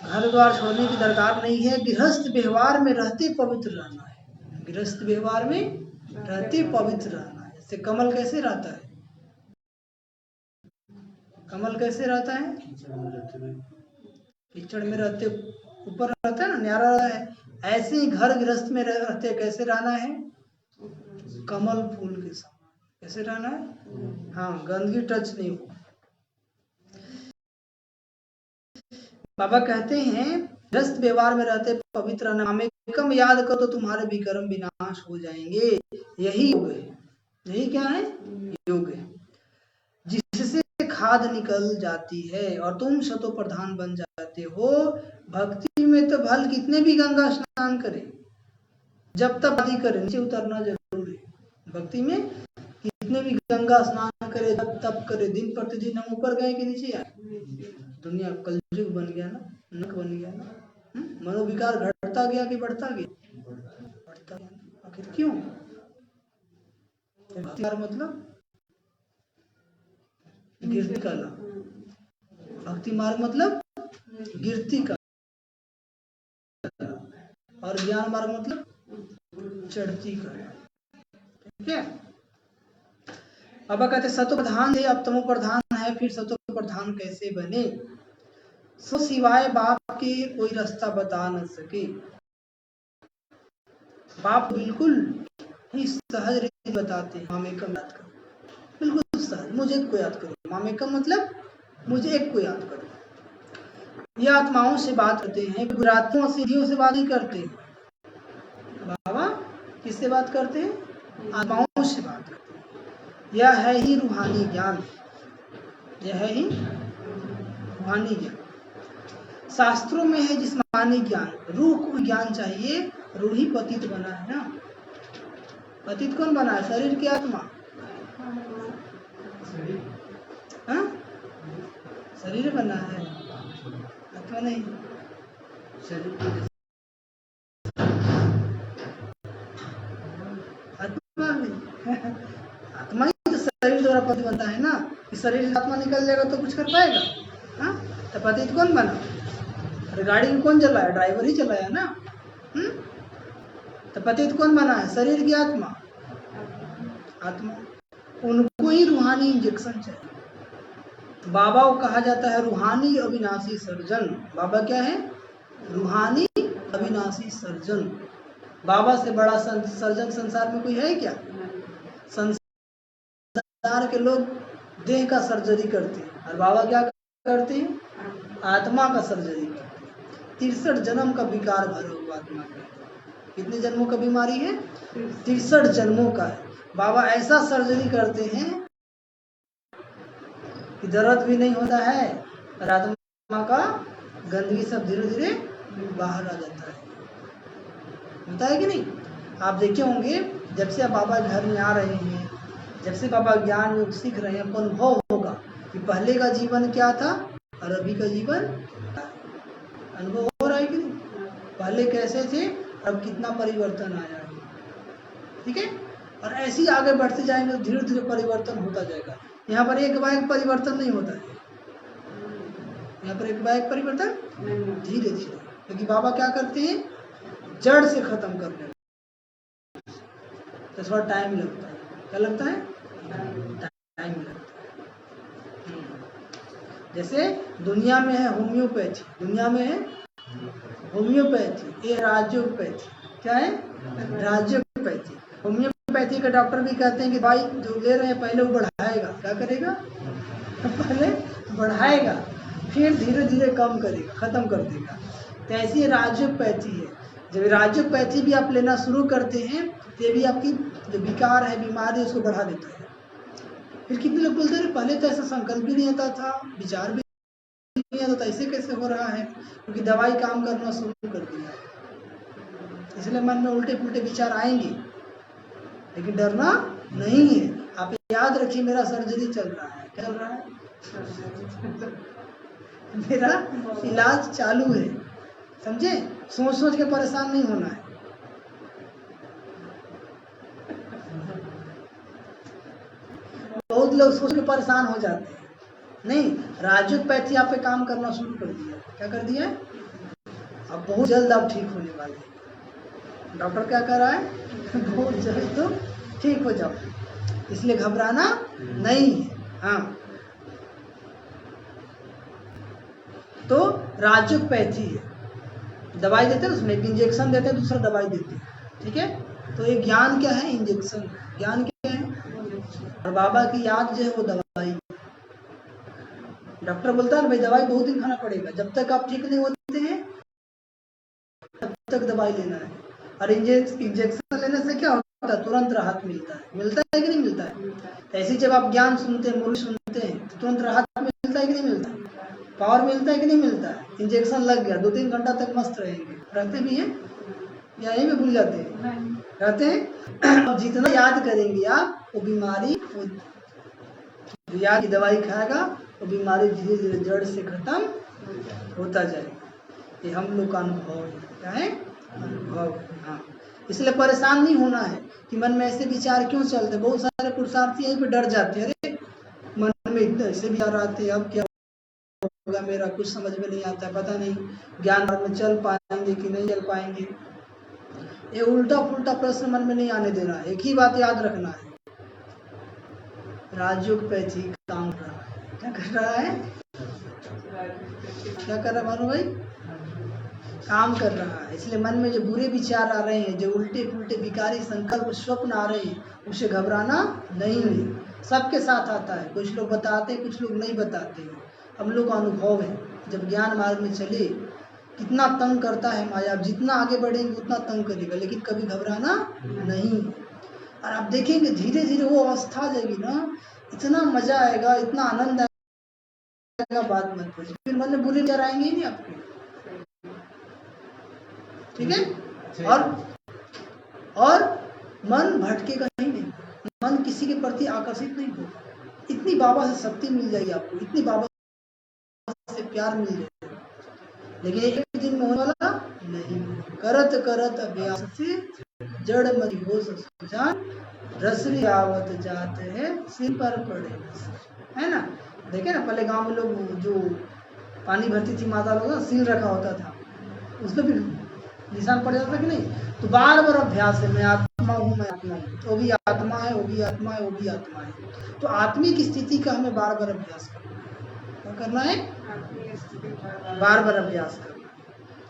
घर द्वार छोड़ने की दरकार नहीं है। गृहस्थ व्यवहार में रहते पवित्र रहना है। गृहस्थ व्यवहार में रहते पवित्र रहना है। जैसे कमल कैसे रहता है? कमल कैसे रहता है? कीचड़ में रहते ऊपर रहता है ना, न्यारा रहता है। ऐसे ही घर गृहस्थ में रहते कैसे रहना है? कमल फूल के समान। कैसे रहना है? हाँ, गंदगी टच नहीं हो। बाबा कहते हैं गृहस्थ व्यवहार में रहते पवित्र रहना, हमें कम याद करो तो तुम्हारे विकर्म विनाश हो जाएंगे, यही योग है। यही क्या है? योग है, जिससे खाद निकल जाती है और तुम शतो प्रधान बन जाते हो। भक्ति में तो भल कितने भी गंगा स्नान करें, जब तक आदि करें, नीचे उतरना जरूर है। भक्ति में कितने भी गंगा स्नान करे, जब तप करे, दिन प्रतिदिन हम ऊपर गए कि नीचे आए? दुनिया कलयुग बन गया ना, नरक बन गया ना। मनोविकार घटता गया कि बढ़ता गया? बढ़ता गया। आखिर क्यों? भक्ति मार्ग मतलब गिरती कला, भक्ति मार्ग मतलब गिरती कला, और ज्ञान मार्ग मतलब चढ़ती कला। ठीक है। अब कहते सत्व प्रधान है, अब तमो प्रधान है, फिर सत्व प्रधान कैसे बने? सो सिवाय बाप के कोई रास्ता बता न सके। बाप बिल्कुल ही सहज रीति बताते हैं, मामेकम याद करो, बिल्कुल सहज, मुझे एक को याद करो। मामेकम मतलब मुझे एक को याद करो। ये आत्माओं से बात करते हैं, गुरात्मों सिद्धियों से बात नहीं करते। बाबा किससे बात करते हैं? आत्माओं से बात करते हैं। यह है ही रूहानी ज्ञान, यह है ही रूहानी ज्ञान। शास्त्रों में है जिस्मानी ज्ञान, रूह को ज्ञान चाहिए, रूह ही पतित बना है ना। पतित कौन बना है? शरीर की आत्मा। हाँ? शरीर बना है, आत्मा नहीं। शरीर आत्मा भी आत्मा ही तो शरीर द्वारा पति बनता है ना। कि शरीर से आत्मा निकल जाएगा तो कुछ कर पाएगा? हाँ? तो पतित कौन बना? अरे गाड़ी में कौन चलाया? ड्राइवर ही चलाया ना। तो पतित कौन बना है? शरीर की आत्मा, आत्मा। उनको ही रूहानी इंजेक्शन चाहिए। बाबा को कहा जाता है रूहानी अविनाशी सर्जन। बाबा क्या है? रूहानी अविनाशी सर्जन। बाबा से बड़ा सर्जन संसार में कोई है क्या? संसार के लोग देह का सर्जरी करते हैं, और बाबा क्या करते हैं? आत्मा का सर्जरी करते हैं। 63 जन्म का विकार भरा हुआ आत्मा का। कितने जन्मों का बीमारी है? 63 जन्मों का है। बाबा ऐसा सर्जरी करते हैं कि दर्द भी नहीं होता है, और आत्मा का गंदगी सब धीरे धीरे बाहर आ जाता है। होता है कि नहीं? आप देखे होंगे, जब से आप बाबा घर में आ रहे हैं, जब से बाबा ज्ञान योग सीख रहे हैं, आपको अनुभव होगा कि पहले का जीवन क्या था और अभी का जीवन। अनुभव हो रहा है कि नहीं? पहले कैसे थे, अब कितना परिवर्तन आया है। ठीक है। और ऐसे ही आगे बढ़ते जाएंगे तो धीरे धीरे परिवर्तन होता जाएगा। यहाँ पर एक बार परिवर्तन नहीं होता है, यहाँ पर एक बार परिवर्तन धीरे धीरे, क्योंकि बाबा क्या करते हैं? जड़ से खत्म करने, तो थोड़ा टाइम लगता है। क्या लगता है? टाइम लगता है। जैसे दुनिया में है होम्योपैथी, दुनिया में है होम्योपैथी, ये राज्योपैथी। क्या है? राज्योपैथी। होम्योपैथी का डॉक्टर भी कहते हैं कि भाई जो ले रहे हैं पहले वो बढ़ाएगा। क्या करेगा? पहले बढ़ाएगा, फिर धीरे धीरे कम करेगा, खत्म कर देगा। तो ऐसी राज्योपैथी है। जब राज्योपैथी भी आप लेना शुरू करते हैं तो ये भी आपकी जो विकार है, बीमारी, उसको बढ़ा देता है। फिर कितने लोग बोलते हैं पहले तो ऐसा संकल्प भी नहीं आता था, विचार भी नहीं आता था, ऐसे कैसे हो रहा है? क्योंकि दवाई काम करना शुरू कर दिया है, इसलिए मन में उल्टे पुल्टे विचार आएंगे। लेकिन डरना नहीं है। आप याद रखिए, मेरा सर्जरी चल रहा है। क्या चल रहा है? मेरा इलाज चालू है। समझे? सोच सोच के परेशान नहीं होना है। बहुत लोग सोच के परेशान हो जाते हैं। नहीं, राज्योपैथी आप पे काम करना शुरू कर दिया। क्या कर दिया? अब बहुत जल्द आप ठीक होने वाले हैं। डॉक्टर क्या कह रहा है? बहुत जल्द तो ठीक हो जाओ, इसलिए घबराना नहीं है। हाँ, तो राज्योपैथी है, दवाई देते हैं, उसमें एक इंजेक्शन देते हैं, दूसरा दवाई देते हैं। ठीक है। तो ये ज्ञान क्या है? इंजेक्शन। ज्ञान क्या है? और बाबा की याद जो है वो दवाई। डॉक्टर बोलता है ना भाई दवाई बहुत दिन खाना पड़ेगा, जब तक आप ठीक नहीं होते हैं तब तक दवाई लेना है। और इंजेक्शन लेने से क्या होता है? तुरंत राहत मिलता है। मिलता है कि नहीं मिलता है? तो ऐसे जब आप ज्ञान सुनते हैं, मुरली सुनते हैं, तो तुरंत राहत मिलता है कि नहीं मिलता है? पावर मिलता है कि नहीं मिलता है? इंजेक्शन लग गया, 2-3 घंटा तक मस्त रहेंगे। रहते भी हैं या यहीं में भूल जाते हैं? रहते हैं। अब जितना याद करेंगे आप, वो बीमारी, जो याद की दवाई खाएगा, वो बीमारी धीरे धीरे जड़ से खत्म होता जाएगा। ये हम लोग का अनुभव है। क्या है? अनुभव। हाँ, इसलिए परेशान नहीं होना है कि मन में ऐसे विचार क्यों चलते। बहुत सारे पुरुषार्थी यहीं पे डर जाते हैं, अरे मन में इतने ऐसे विचार आते हैं, अब क्या होगा मेरा, कुछ समझ में नहीं आता, पता नहीं ज्ञान मार्ग में चल पाएंगे कि नहीं चल पाएंगे। ये उल्टा फुल्टा प्रश्न मन में नहीं आने देना है। एक ही बात याद रखना है, राजयोग पैथिक काम कर रहा है। क्या कर रहा है? क्या कर रहा है मानो भाई? काम कर रहा है। इसलिए मन में जो बुरे विचार आ रहे हैं, जो उल्टे पुल्टे विकारी संकल्प स्वप्न आ रहे हैं, उसे घबराना नहीं है। सबके साथ आता है, कुछ लोग बताते हैं, कुछ लोग नहीं बताते हैं। हम लोग का अनुभव है, जब ज्ञान मार्ग में चले कितना तंग करता है माया। अब जितना आगे बढ़ेंगे उतना तंग करेगा, लेकिन कभी घबराना नहीं। और आप देखेंगे धीरे धीरे वो अवस्था आ जाएगी ना, इतना मजा आएगा, इतना आनंद आएगा, बात मत पूछिए। फिर मन में बुरे विचार आएंगे ही नहीं आपके, ठीक है। और मन भटकेगा ही नहीं, मन किसी के प्रति आकर्षित नहीं होगा। इतनी बाबा से शक्ति मिल जाएगी आपको, इतनी बाबा से प्यार मिल जाएगा, लेकिन एक दिन में होने वाला नहीं। करत करत अभ्यास से जड़ मति हो सुजान, रसरी आवत जाते है सिर पर पड़े, है ना। देखे ना, पहले गांव में लोग जो पानी भरती थी माता लोग, सील रखा होता था, उस पर भी निशान पड़ जाता कि नहीं। तो बार बार अभ्यास है, मैं आत्मा हूँ, मैं आत्मा हूँ, वो भी आत्मा है, वो भी आत्मा है, वो भी आत्मा है। तो आत्मिक स्थिति का हमें बार बार अभ्यास करना है, बार बार अभ्यास करना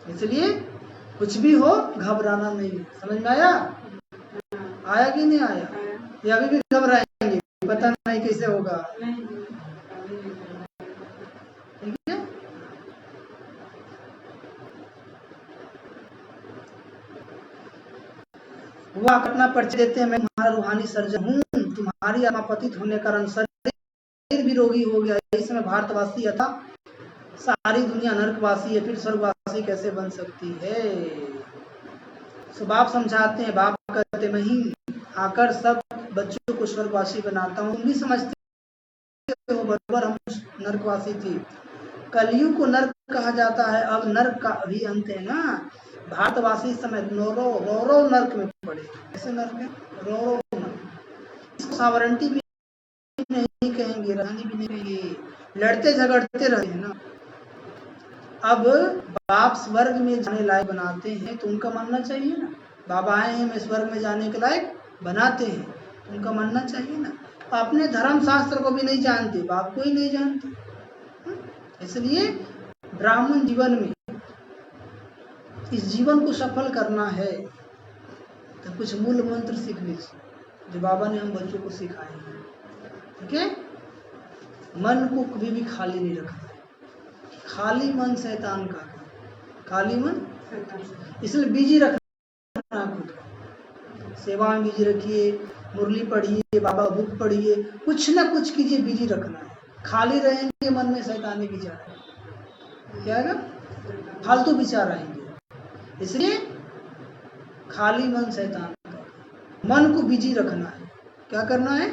है। इसलिए कुछ भी हो घबराना नहीं। समझ में आया? आया कि नहीं आया? या अभी भी घबराएंगे, पता नहीं कैसे होगा, ठीक है। वो अपना परिचय देते हैं, मैं तुम्हारा रूहानी सर्जन हूँ, तुम्हारी आत्मा पतित होने के कारण शरीर भी रोगी हो गया, इस समय भारतवासी था, सारी दुनिया नरकवासी है, फिर स्वर्गवासी कैसे बन सकती है। तो बाप समझाते हैं, बाप कहते मैं ही आकर सब बच्चों को स्वर्गवासी बनाता हूँ। तुम भी समझते हो बराबर हम नरकवासी थी। कलयुग को नरक कहा जाता है, अब नरक का भी अंत है ना। भारतवासी समय रौरव नरक में पड़े। ऐसे नरक है, रौरव नरक। इसको सावरंटी भी नहीं कहेंगे, रानी भी नहीं कहेंगे, लड़ते झगड़ते रहे हैं ना। अब बाप स्वर्ग में जाने लायक बनाते हैं तो उनका मानना चाहिए ना। बाबा आए हैं, मैं स्वर्ग में जाने के लायक बनाते हैं, तो उनका मानना चाहिए ना। अपने धर्म शास्त्र को भी नहीं जानते, बाप को ही नहीं जानते। इसलिए ब्राह्मण जीवन में इस जीवन को सफल करना है तो कुछ मूल मंत्र सीख लीजिए जो बाबा ने हम बच्चों को सिखाए हैं, ठीक है। मन को कभी भी खाली नहीं रखना। खाली मन शैतान का, खाली मन, इसलिए बिजी रखना खुद। सेवा में बिजी रखिए, मुरली पढ़िए, बाबा बुक पढ़िए, कुछ ना कुछ कीजिए, बिजी रखना है। खाली रहेंगे मन में शैतानी विचार क्या आएगा, फालतू विचार आएंगे। इसलिए खाली मन शैतान का, मन को बिजी रखना है। क्या करना है?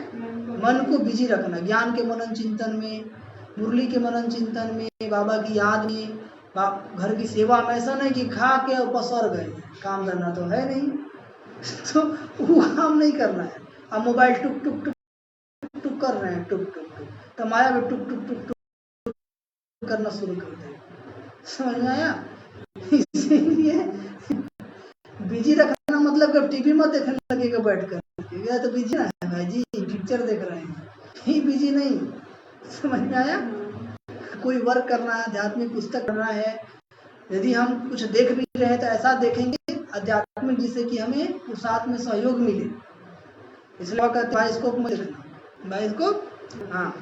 मन को बिजी रखना, ज्ञान के मनन चिंतन में, मुरली के मनन चिंतन में, बाबा की याद में, घर की सेवा में। ऐसा नहीं कि खा के पसर गए, काम करना तो है नहीं तो वो काम नहीं करना है। अब मोबाइल टुक टुक टुक टुक कर रहे हैं, टुक टुक टुक, तो माया में टुक टुक टुक टुक करना शुरू कर दें। समझ में आया? इसीलिए बिजी रखना मतलब कि टीवी मत देखने लगेगा बैठ कर, तो बिजी ना है भाई जी, पिक्चर देख रहे हैं, ही बिजी नहीं। समझ में आया? कोई वर्क करना है, आध्यात्मिक पुस्तक पढ़ना है, यदि हम कुछ देख भी रहे हैं तो ऐसा देखेंगे आध्यात्मिक जिससे कि हमें उस साथ में सहयोग मिले। इसलिए कहते बाइस्कोप में देखना, बाइस्कोप। हाँ,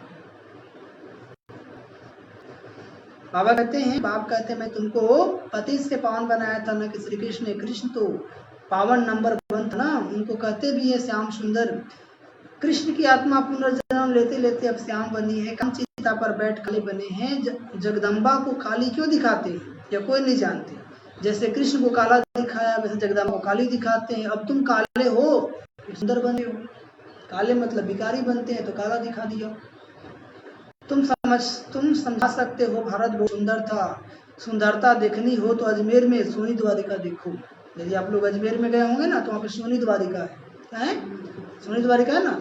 बाबा कहते हैं, बाप कहते हैं मैं तुमको पति से पावन बनाया था ना कि श्री कृष्ण। कृष्ण तो पावन नंबर 1 था ना। उनको कहते भी है श्याम सुंदर। कृष्ण की आत्मा पुनर्जन्म लेते लेते अब श्याम बनी है, काम चिता पर बैठ काले बने हैं। जगदम्बा को काली क्यों दिखाते हैं या कोई नहीं जानते। जैसे कृष्ण को काला दिखाया वैसे जगदम्बा को काली दिखाते हैं। अब तुम काले हो, सुंदर बने हो। काले मतलब भिखारी बनते हैं तो काला दिखा दिया। तुम समझा सकते हो भारत बहुत सुंदर था। सुंदरता देखनी हो तो अजमेर में सोनी द्वारिका देखो। यदि आप लोग अजमेर में गए होंगे ना तो वहाँ पे सोनी द्वारिका है। क्या है? सोनी द्वारिका है ना,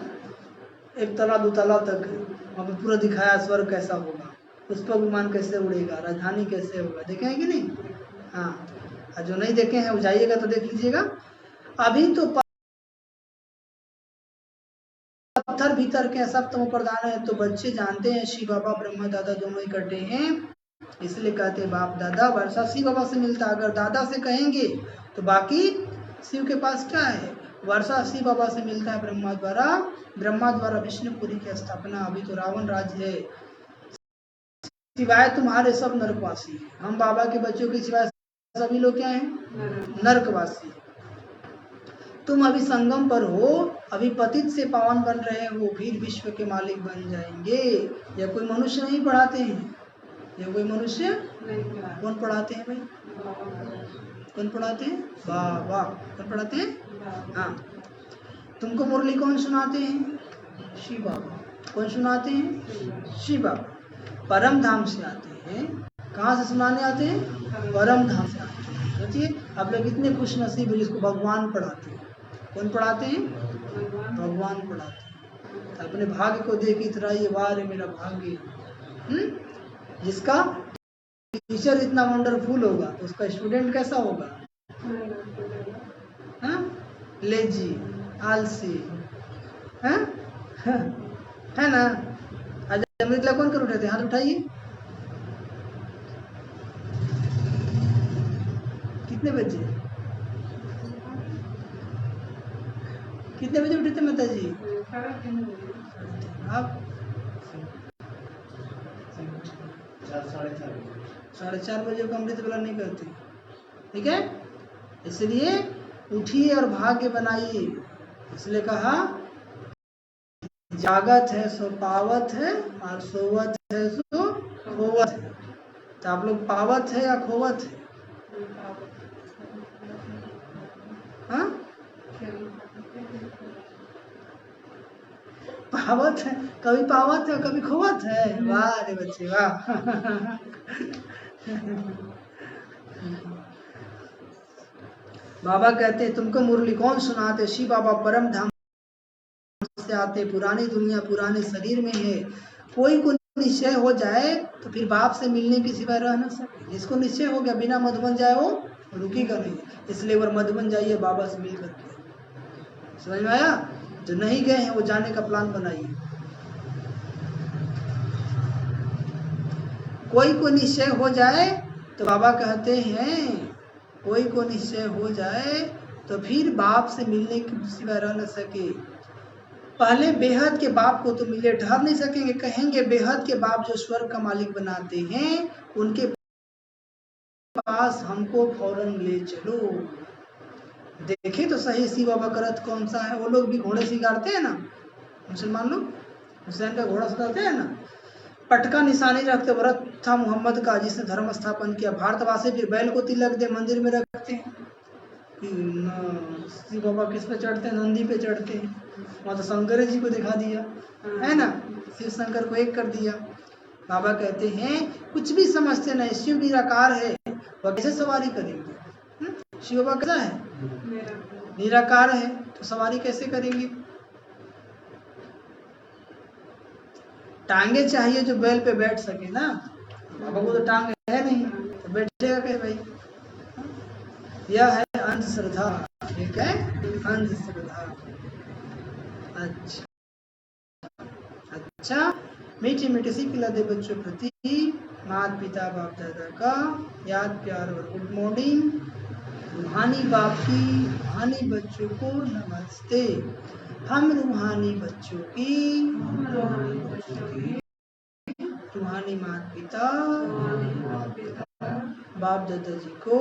1 तला 2 तला तक है। वहाँ पे पूरा दिखाया स्वर्ग कैसा होगा, पुष्पक विमान कैसे उड़ेगा, राजधानी कैसे होगा। देखे हैं कि नहीं? हाँ, और जो नहीं देखे हैं वो जाइएगा तो देख लीजिएगा। अभी तो पत्थर भीतर के सब तमो प्रधान है, तो बच्चे जानते हैं शिव बाबा ब्रह्मा दादा दोनों इकट्ठे हैं, इसलिए कहते हैं बाप दादा। वर्षा शिव बाबा से मिलता, अगर दादा से कहेंगे तो बाकी शिव के पास क्या है? वर्षा शिव बाबा से मिलता है ब्रह्मा द्वारा विष्णुपुरी की स्थापना। अभी तो रावण राज्य है, सिवाय तुम्हारे सब नरकवासी हैं। हम बाबा के बच्चों के सिवाय सभी लोग क्या हैं? नरकवासी। तुम अभी संगम पर हो, अभी पतित से पावन बन रहे हो, फिर विश्व के मालिक बन जाएंगे। या कोई मनुष्य नहीं पढ़ाते हैं? ये कोई मनुष्य कौन पढ़ाते हैं भाई? कौन पढ़ाते हैं? बाबा। कौन पढ़ाते हैं? हाँ। तुमको मुरली कौन सुनाते हैं? शिव बाबा। कौन सुनाते हैं? शिव बाबा। परम धाम से आते हैं। कहाँ से सुनाने आते हैं? परम धाम से आते हैं। सोचिए आप लोग कितने खुश नसीब है जिसको भगवान पढ़ाते हैं। कौन पढ़ाते हैं? भगवान पढ़ाते हैं। तो अपने भाग्य को देख इतराइए, वाह रे मेरा भाग्य। जिसका टीचर इतना वंडरफुल होगा तो उसका स्टूडेंट कैसा होगा? लेजी, आलसी, है ना? आज अमृतला कौन कर उठे थे? हाथ उठाइए। कितने बजे उठे थे माता जी? आप 4:30 बजे को अमृत वेला नहीं करते, ठीक है? इसलिए उठिए और भाग्य बनाइए। इसलिए कहा जागत है सो पावत है और सोवत है सो खोवत है। तो आप लोग पावत है या खोवत है? हाँ, पावत है, कभी पावत है कभी खोवत है। वाह रे बच्चे वाह। बाबा कहते हैं तुमको मुरली कौन सुनाते? शिव बाबा परम धाम से आते, पुरानी दुनिया पुराने शरीर में है। कोई को निश्चय हो जाए तो फिर बाप से मिलने के सिवाय रह न सके। जिसको निश्चय हो गया बिना मधुबन जाए वो रुकेगा नहीं। इसलिए वो मधुबन जाइए, बाबा से मिल करके। समझ में आया? जो नहीं गए हैं वो जाने का प्लान बनाइए। कोई को निश्चय हो जाए तो बाबा कहते हैं कोई को निश्चय हो जाए तो फिर बाप से मिलने के सिवाय रह न सके। पहले बेहद के बाप को तो मिले ठहर नहीं सकेंगे, कहेंगे बेहद के बाप जो स्वर्ग का मालिक बनाते हैं उनके पास हमको फौरन ले चलो। देखे तो सही शिव बाबा का रथ कौन सा है? वो लोग भी घोड़े सिखाते हैं ना, मुसलमान लोग हुसैन का घोड़ा सिखाते हैं ना, पटका निशानी रखते। व्रत था मोहम्मद का जिसने धर्म स्थापन किया। भारतवासी फिर बैल को तिलक दे मंदिर में रखते हैं। शिव बाबा किस पे चढ़ते हैं? नंदी पे चढ़ते हैं। वहाँ तो शंकर जी को दिखा दिया है ना, शिव शंकर को एक कर दिया। बाबा कहते हैं कुछ भी समझते नहीं, शिव निराकार है, वह कैसे सवारी करेंगे? शिव बाबा कैसा है? निराकार है, तो सवारी कैसे करेंगे? टांगे चाहिए जो बैल पे बैठ सके ना। बाबा को तो टांग है नहीं तो बैठेगा कैसे भाई? यह है अंधश्रद्धा, ठीक है? अंधश्रद्धा। अच्छा, मीठी मीठी सी पिला दे बच्चों प्रति माता पिता बाप दादा का याद प्यार और गुड मॉर्निंग। रूहानी बाप की रूहानी बच्चों को नमस्ते। हम रूहानी बच्चों की रूहानी माता पिता बाप दादा जी को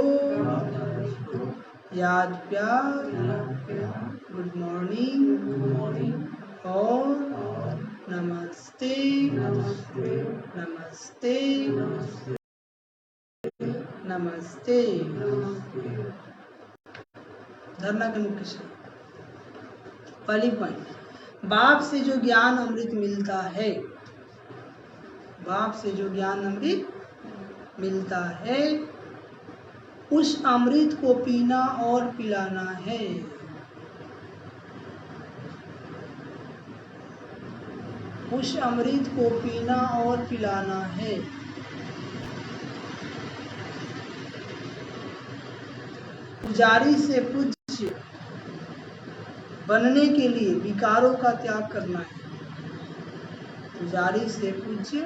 याद प्यार गुड मॉर्निंग और नमस्ते नमस्ते नमस्ते। धरना के मुख्य से पहली पॉइंट, बाप से जो ज्ञान अमृत मिलता है, बाप से जो ज्ञान अमृत मिलता है उस अमृत को पीना और पिलाना है। उस अमृत को पीना और पिलाना है। पुजारी से पूज्य बनने के लिए विकारों का त्याग करना है। पुजारी से पूज्य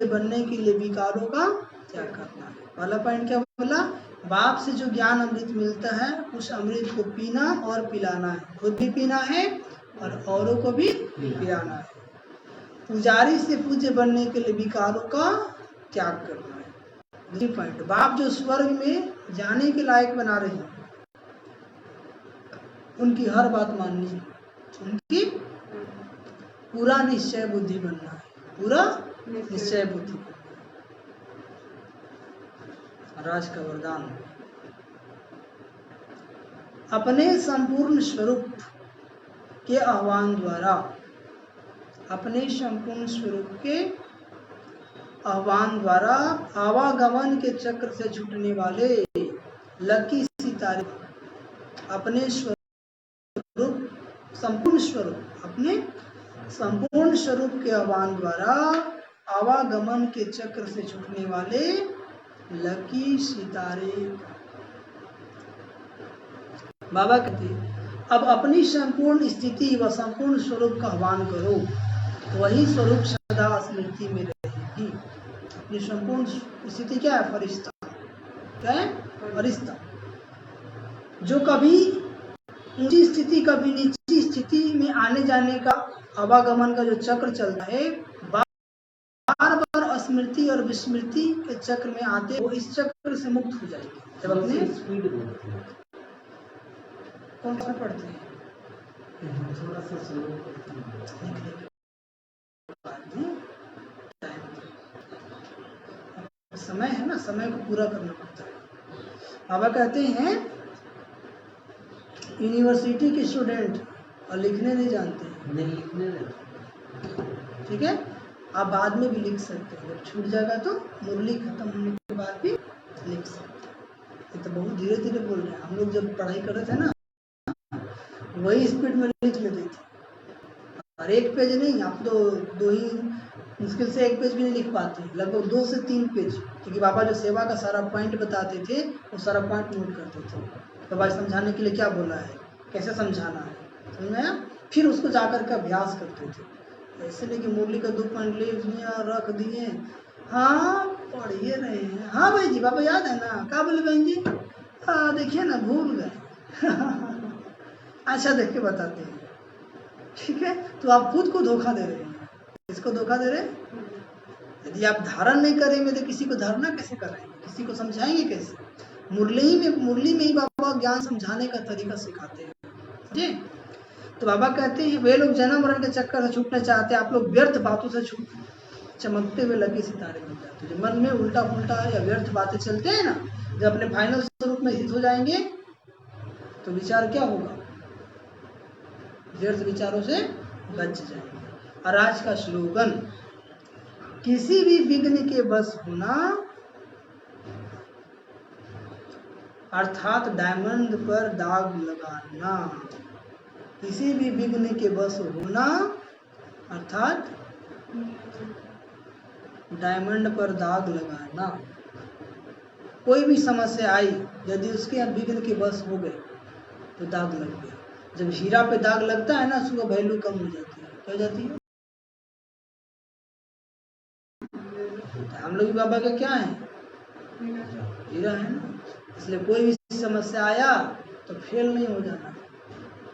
बनने के लिए विकारों का त्याग करना है। पहला पॉइंट क्या बोला? बाप से जो ज्ञान अमृत मिलता है उस अमृत को पीना और पिलाना है। खुद भी पीना है और औरों को भी पिलाना है। पुजारी से पूज्य बनने के लिए विकारों का त्याग करना है। दूसरी पॉइंट, बाप जो स्वर्ग में जाने के लायक बना रहे हैं उनकी हर बात माननी है। उनकी पूरा निश्चय बुद्धि बनना है। पूरा निश्चय बुद्धि। राज का वरदान, अपने संपूर्ण स्वरूप के आह्वान द्वारा, अपने संपूर्ण स्वरूप के आह्वान द्वारा आवागमन के चक्र से छूटने वाले लकी सितारे, अपने स्वरूप संपूर्ण स्वरूप, अपने संपूर्ण स्वरूप के आह्वान द्वारा आवागमन के चक्र से छूटने वाले लकी सितारे। बाबा कहते अब अपनी संपूर्ण स्थिति व संपूर्ण स्वरूप का आह्वान करो, वही स्वरूप सदा स्मृति में रहेगी। अपनी संपूर्ण स्थिति क्या है? फरिश्ता। क्या है? फरिश्ता। जो कभी ऊंची स्थिति कभी नीची स्थिति में आने जाने का आवागमन का जो चक्र चलता है, बार बार स्मृति और विस्मृति के चक्र में आते वो इस चक्र से मुक्त हो जाएंगे। जब अपने स्पीड कौन सा पढ़ते हैं? थोड़ा सा स्लो करते हैं। समय है ना, समय को पूरा करना पड़ता है। बाबा कहते हैं यूनिवर्सिटी के स्टूडेंट और लिखने नहीं जानते हैं, नहीं लिखने रहते, ठीक है, आप बाद में भी लिख सकते हैं। जब छूट जाएगा तो मुरली खत्म होने के बाद भी लिख सकते हैं। ये तो बहुत धीरे धीरे बोल रहे हैं। हम लोग जब पढ़ाई कर रहे थे ना, वही स्पीड में लिख लेते थे। और एक पेज नहीं, आप तो दो ही, मुश्किल से एक पेज भी नहीं लिख पाते, लगभग 2 से 3 पेज, क्योंकि बाबा जो सेवा का सारा पॉइंट बताते थे वो सारा पॉइंट नोट करते थे। तो बाबा समझाने के लिए क्या बोला है, कैसे समझाना है, समझ में आया? फिर उसको जाकर के अभ्यास करते थे। ऐसे नहीं कि मुरली का 2 पॉइंट लिख दिया रख दिए, हाँ पढ़िए रहे हैं, हाँ भाई जी बाबा याद है ना, क्या बोले बहन जी, हाँ देखिए ना भूल गए अच्छा देख के बताते हैं, ठीक है। तो आप खुद को धोखा दे रहे हैं। किसको धोखा दे रहे हैं? यदि आप धारण नहीं करेंगे तो किसी को धारणा कैसे कराएंगे, किसी को समझाएंगे कैसे? मुरली में ही बाबा ज्ञान समझाने का तरीका सिखाते हैं जी। तो बाबा कहते हैं वे लोग जन्म मरण के चक्कर से छूटना चाहते हैं, आप लोग व्यर्थ बातों से छूट, चमकते हुए लगे सितारे बन जाते हैं। जो मन में उल्टा पुल्टा या व्यर्थ बातें चलते हैं ना, जब अपने फाइनल स्वरूप में स्थित हो जाएंगे तो विचार क्या होगा? व्यर्थ विचारों से बच जाएंगे। और आज का स्लोगन, किसी भी विघ्न के बस होना, अर्थात डायमंड पर दाग लगाना। किसी भी विघ्न के बस होना अर्थात डायमंड पर दाग लगाना। कोई भी समस्या आई, यदि उसके यहाँ विघ्न के बस हो गए तो दाग लग गया। जब हीरा पे दाग लगता है ना, उसका वैल्यू कम हो जाती है। क्या हो जाती है? हम लोग बाबा का क्या है? हीरा है ना। इसलिए कोई भी समस्या आया तो फेल नहीं हो जाना,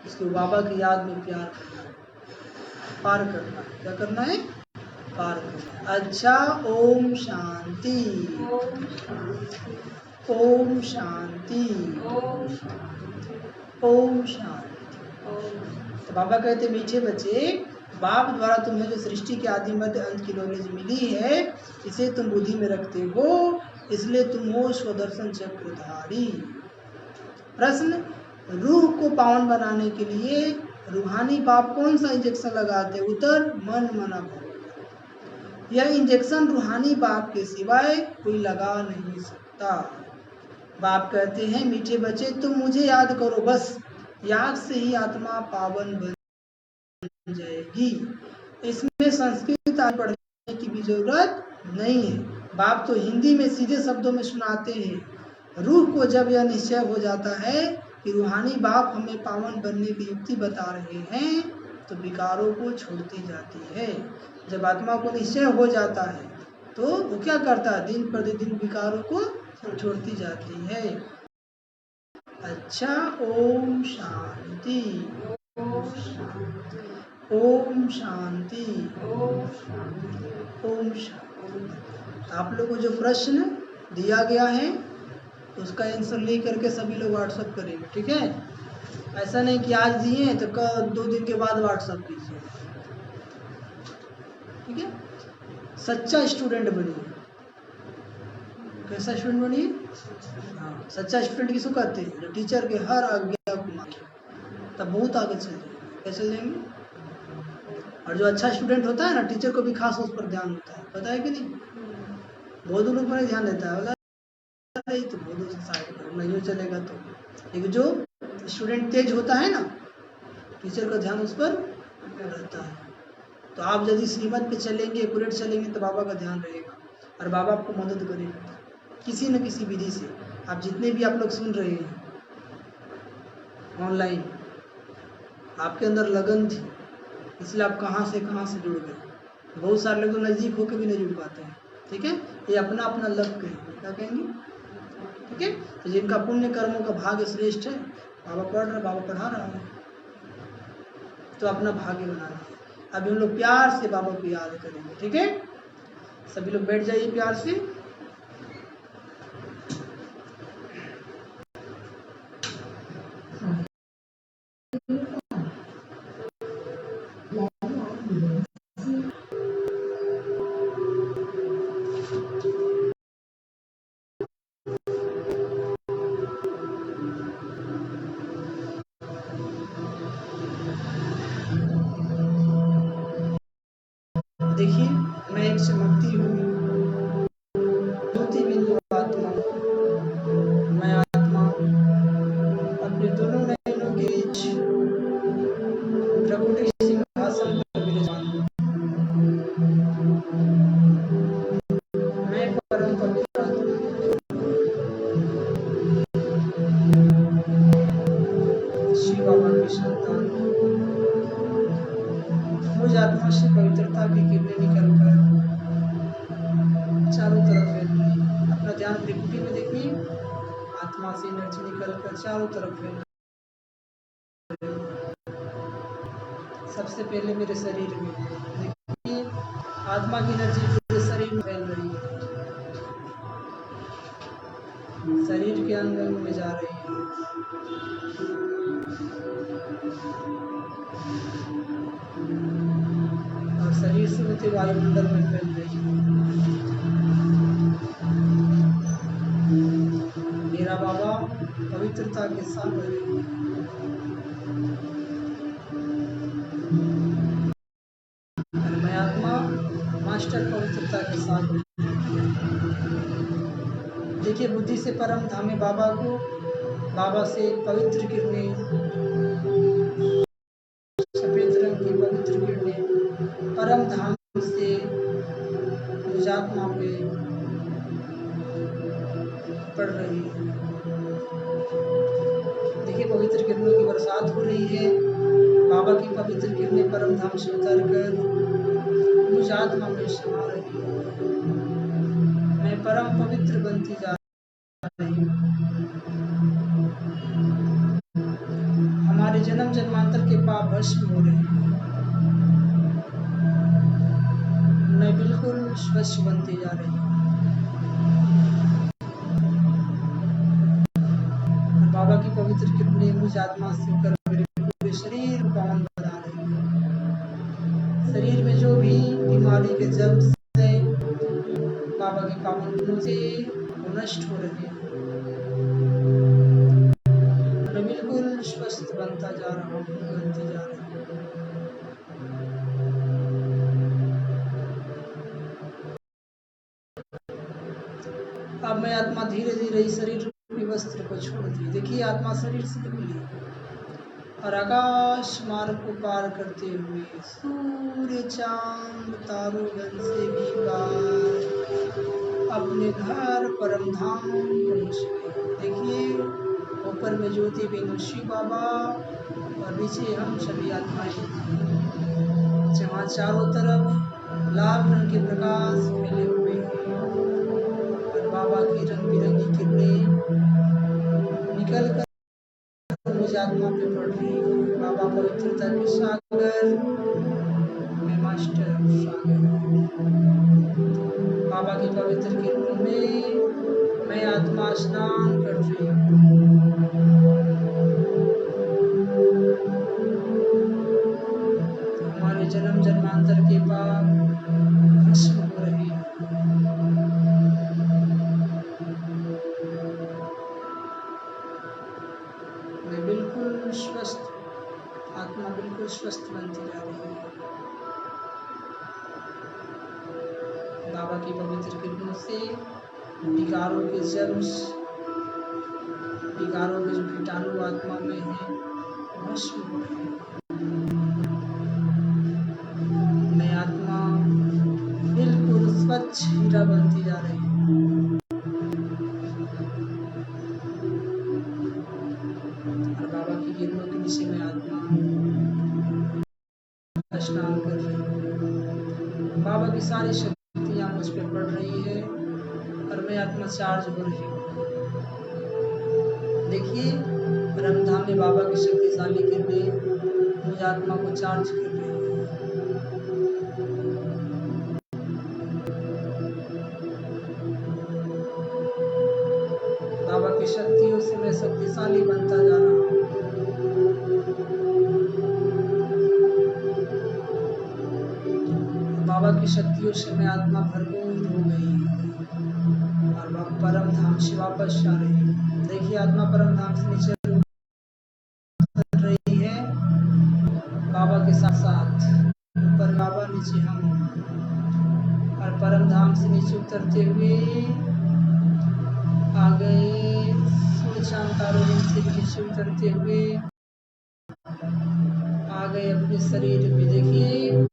इसको बाबा की याद में प्यार करना, पार करना। क्या करना है? पार करना। अच्छा, ओम शांति, ओम शांति, ओम शांति। तो बाबा कहते मीठे बच्चे, बाप द्वारा तुम्हें जो सृष्टि के आदि मध्य अंत की नॉलेज मिली है, इसे तुम बुद्धि में रखते हो, इसलिए तुम हो स्वदर्शन चक्रधारी। प्रश्न, रूह को पावन बनाने के लिए रूहानी बाप कौन सा इंजेक्शन लगाते? उतर मन मना भव। यह इंजेक्शन रूहानी बाप के सिवाय कोई लगा नहीं सकता। बाप कहते हैं मीठे बच्चे तुम मुझे याद करो, बस याद से ही आत्मा पावन बन जाएगी। इसमें संस्कृत पढ़ने की भी जरूरत नहीं है। बाप तो हिंदी में सीधे शब्दों में सुनाते हैं। रूह को जब यह निश्चय हो जाता है कि रूहानी बाप हमें पावन बनने की युक्ति बता रहे हैं, तो विकारों को छोड़ती जाती है। जब आत्मा को निश्चय हो जाता है तो वो क्या करता है? दिन प्रतिदिन विकारों को छोड़ती जाती है। अच्छा, ओम शांति, ओम शांति, ओम शांति, ओम शांति, ओम शांति। तो आप लोगों को जो प्रश्न दिया गया है उसका आंसर ले करके सभी लोग व्हाट्सअप करेंगे, ठीक है? ऐसा नहीं कि आज दिए तो कल 2 दिन के बाद व्हाट्सअप कीजिए, ठीक है? सच्चा स्टूडेंट बनिए। कैसा स्टूडेंट बनिए? हाँ, सच्चा स्टूडेंट किसको कहते हैं? जो टीचर के हर आज्ञा को माने, तब बहुत आगे चल जाएंगे। कैसे चल जाएंगे? और जो अच्छा स्टूडेंट होता है ना, टीचर को भी खास उस पर ध्यान होता है, पता है कि नहीं? बहुत लोग पर ध्यान देता है, नहीं तो बहुत से साइड पर नहीं चलेगा। तो लेकिन जो स्टूडेंट तेज होता है ना, टीचर का ध्यान उस पर रहता है। तो आप यदि श्रीमत पे चलेंगे, एक्यूरेट चलेंगे, तो बाबा का ध्यान रहेगा और बाबा आपको मदद करेगा किसी न किसी विधि से। आप जितने भी आप लोग सुन रहे हैं ऑनलाइन, आपके अंदर लगन थी, इसलिए आप कहाँ से जुड़ गए। बहुत सारे लोग तो नज़दीक होकर भी नहीं जुड़ पाते हैं, ठीक है? ये अपना अपना लक है, क्या कहेंगे? ठीक है? तो जिनका पुण्य कर्मों का भाग्य श्रेष्ठ है, बाबा पढ़ा रहा है, तो अपना भाग्य बना रहा है। अभी हम लोग प्यार से बाबा को याद करेंगे, ठीक है? सभी लोग बैठ जाइए प्यार से। देखिए, मैं एक चमकती हुई ज्योति बिंदु आत्मा, मैं आत्मा अपने दोनों नयनों के बीच प्रभु के सिंहासन पर विराजमान हूँ। मैं परम पवित्र आत्मा, शिव बाबा की संतान, मुझ आत्मा से पवित्रता की किरणें निकलकर चारों तरफ फैल रही है। अपना ध्यान त्रिपुटी में देखिए, आत्मा से एनर्जी निकलकर चारों तरफ फैल रही है। सबसे पहले मेरे शरीर में देखिए, आत्मा की एनर्जी पूरे शरीर में फैल रही है, शरीर के अंग अंग में जा रही है। और शरीर से होते वायुमंडल में फैल रही है। मेरा बाबा पवित्रता के सागर है। और मैं आत्मा मास्टर पवित्रता के सागर। देखिए, बुद्धि से परम धामे बाबा को, बाबा से पवित्र किरणें, सफेद रंग की पवित्र किरणें परम धाम से आत्मा पे पड़ रही है। देखिए, पवित्र किरणों की बरसात हो रही है। बाबा की पवित्र किरणें परम धाम से उतरकर मुझ आत्मा में समा रही है। मैं परम पवित्र बनती जा रही हूँ। हमारे जन्म जन्मांतर के पाप भस्म हो रहे हैं। मैं बिल्कुल स्वच्छ बनती जा रही हूँ। बाबा की पवित्र किरणें मुझ आत्मा से होकर मेरे पूरे शरीर को पावन बना रही है। शरीर में जो भी बीमारी के जर्म्स हैं, बाबा की पावन किरणों से वो नष्ट हो रहे हैं। मैं बिल्कुल स्वस्थ बनता जा रहा हूँ, बनती जा रही हूँ। अब मैं आत्मा धीरे धीरे इस शरीर रूपी वस्त्र को छोड़ती है। देखिए आत्मा शरीर से निकली और आकाश मार्ग को पार करते हुए सूर्य चांद तारों गण से भी पार अपने घर परम धाम पहुँच गए। देखिए ऊपर में ज्योति बिंदु शिव बाबा और नीचे हम सभी आत्माएं, जहाँ चारों तरफ लाल रंग के प्रकाश फैले हुए हैं और बाबा की रंग बिरंगी किरणें निकल कर मुझ आत्मा पे पड़ रही है। बाबा पवित्रता के सागर में मास्टर सागर, बाबा की पवित्र किरणों में मैं आत्मा स्नान कर रही हूँ। हमारे जन्म जन्मांतर के पाप भस्म हो रहे हैं। मैं बिल्कुल स्वस्थ, आत्मा बिल्कुल स्वस्थ बनती जा रही है। बाबा की पवित्र किरणों से विकारों के जर्म्स, विकारों के जो कीटाणु आत्मा में है भस्म हो रहे हैं। मैं आत्मा बिल्कुल स्वच्छ हीरा बनती जा रही है और बाबा की किरणों के नीचे मैं आत्मा स्नान कर रही हूँ। बाबा की सारी शक्तियाँ मुझ पर पड़ रही है और मैं आत्मा चार्ज हो रही हूँ। देखिए परमधाम में बाबा की शक्तिशाली किरणें मुझ आत्मा को चार्ज कर रही है। बाबा की शक्तियों से मैं शक्तिशाली बनता जा रहा हूँ। बाबा की शक्तियों से मैं आत्मा भरपूर हो गई और वह परम धाम से वापस आ रही है। देखिए आत्मा परम धाम से नीचे उतर रही है बाबा के साथ साथ, ऊपर बाबा नीचे हम, और परम धाम से नीचे उतरते हुए आ गए सूर्य चांद तारों से नीचे उतरते हुए आ गए अपने शरीर में। देखिए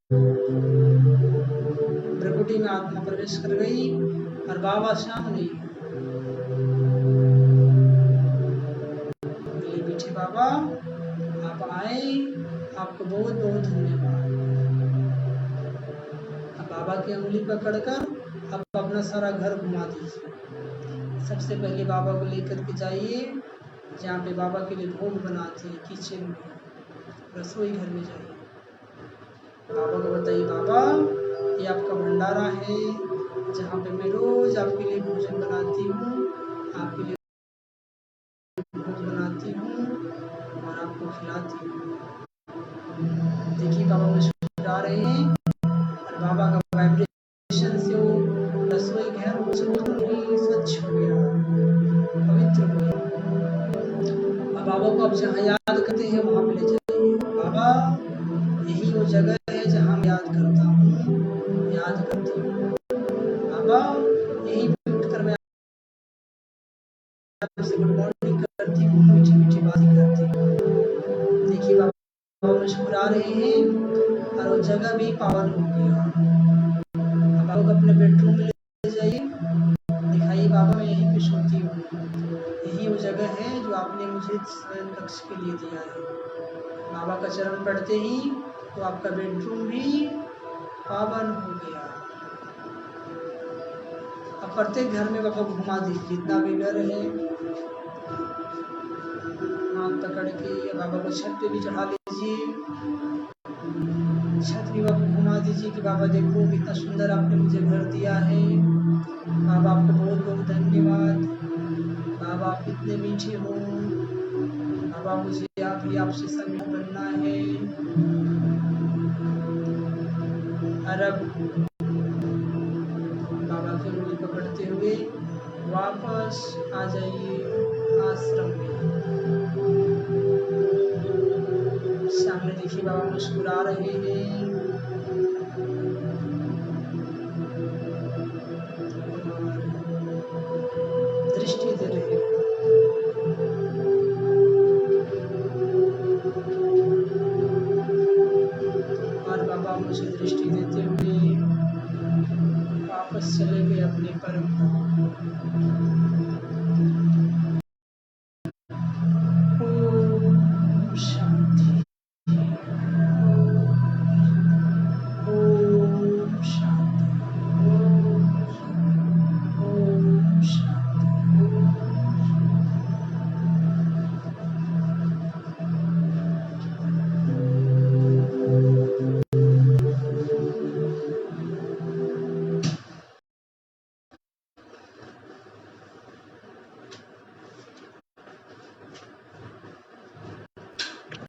प्रकृति में आत्मा प्रवेश कर गई और बाबा सामने। मीठे बाबा आप आए, आपको बहुत बहुत धन्यवाद। अब बाबा की उंगली पकड़कर अब अपना सारा घर घुमा दीजिए। सबसे पहले बाबा को लेकर के जाइए जहाँ पे बाबा के लिए भोग बनाते हैं, किचन में, रसोई घर में जाइए। बाबा को बताइए बाबा ये आपका भंडारा है जहाँ पे मैं रोज आपके लिए भोजन बनाती हूँ, आपके लिए भोग बनाती हूँ और आपको खिलाती हूँ। देखिए बाबा मुस्कुरा रहे हैं और बाबा का वाइब्रेशन से वो रसोई घर स्वच्छ हो गया, पवित्र हो गया। अब बाबा को आप जहाँ याद करते हैं वहाँ पे ले जाइए। बाबा यही वो जगह है जहाँ मैं याद करता हूँ, याद करती हूँ। बाबा यही उठकर मैं आपसे गुड मॉर्निंग करती हूँ, मीठी मीठी बातें करती हूँ। देखिए बाबा मुस्कुरा रहे हैं और वो जगह भी पावन हो गया। अब बाबा को अपने बेडरूम में ले जाइए, दिखाइए बाबा मैं यहीं पे सोती हूँ, यही वो जगह है जो आपने मुझे स्वयं कक्ष के लिए दिया है। बाबा का चरण पढ़ते ही तो आपका बेडरूम भी पावन हो गया। अब प्रत्येक घर में बाबा घुमा दीजिए, जितना भी घर है हाथ पकड़ के बाबा को छत पे भी चढ़ा लीजिए, छत भी बाबा घुमा दीजिए कि बाबा देखो कितना सुंदर आपने मुझे घर दिया है। बाबा आपको बहुत बहुत धन्यवाद। बाबा आप कितने मीठे हो। बाबा मुझे आप ही आपसे संग बनना है। और अब बाबा की उंगली पकड़ते हुए वापस आ जाइए आश्रम में। सामने देखिए बाबा मुस्कुरा रहे हैं। वापस चले गए अपने परम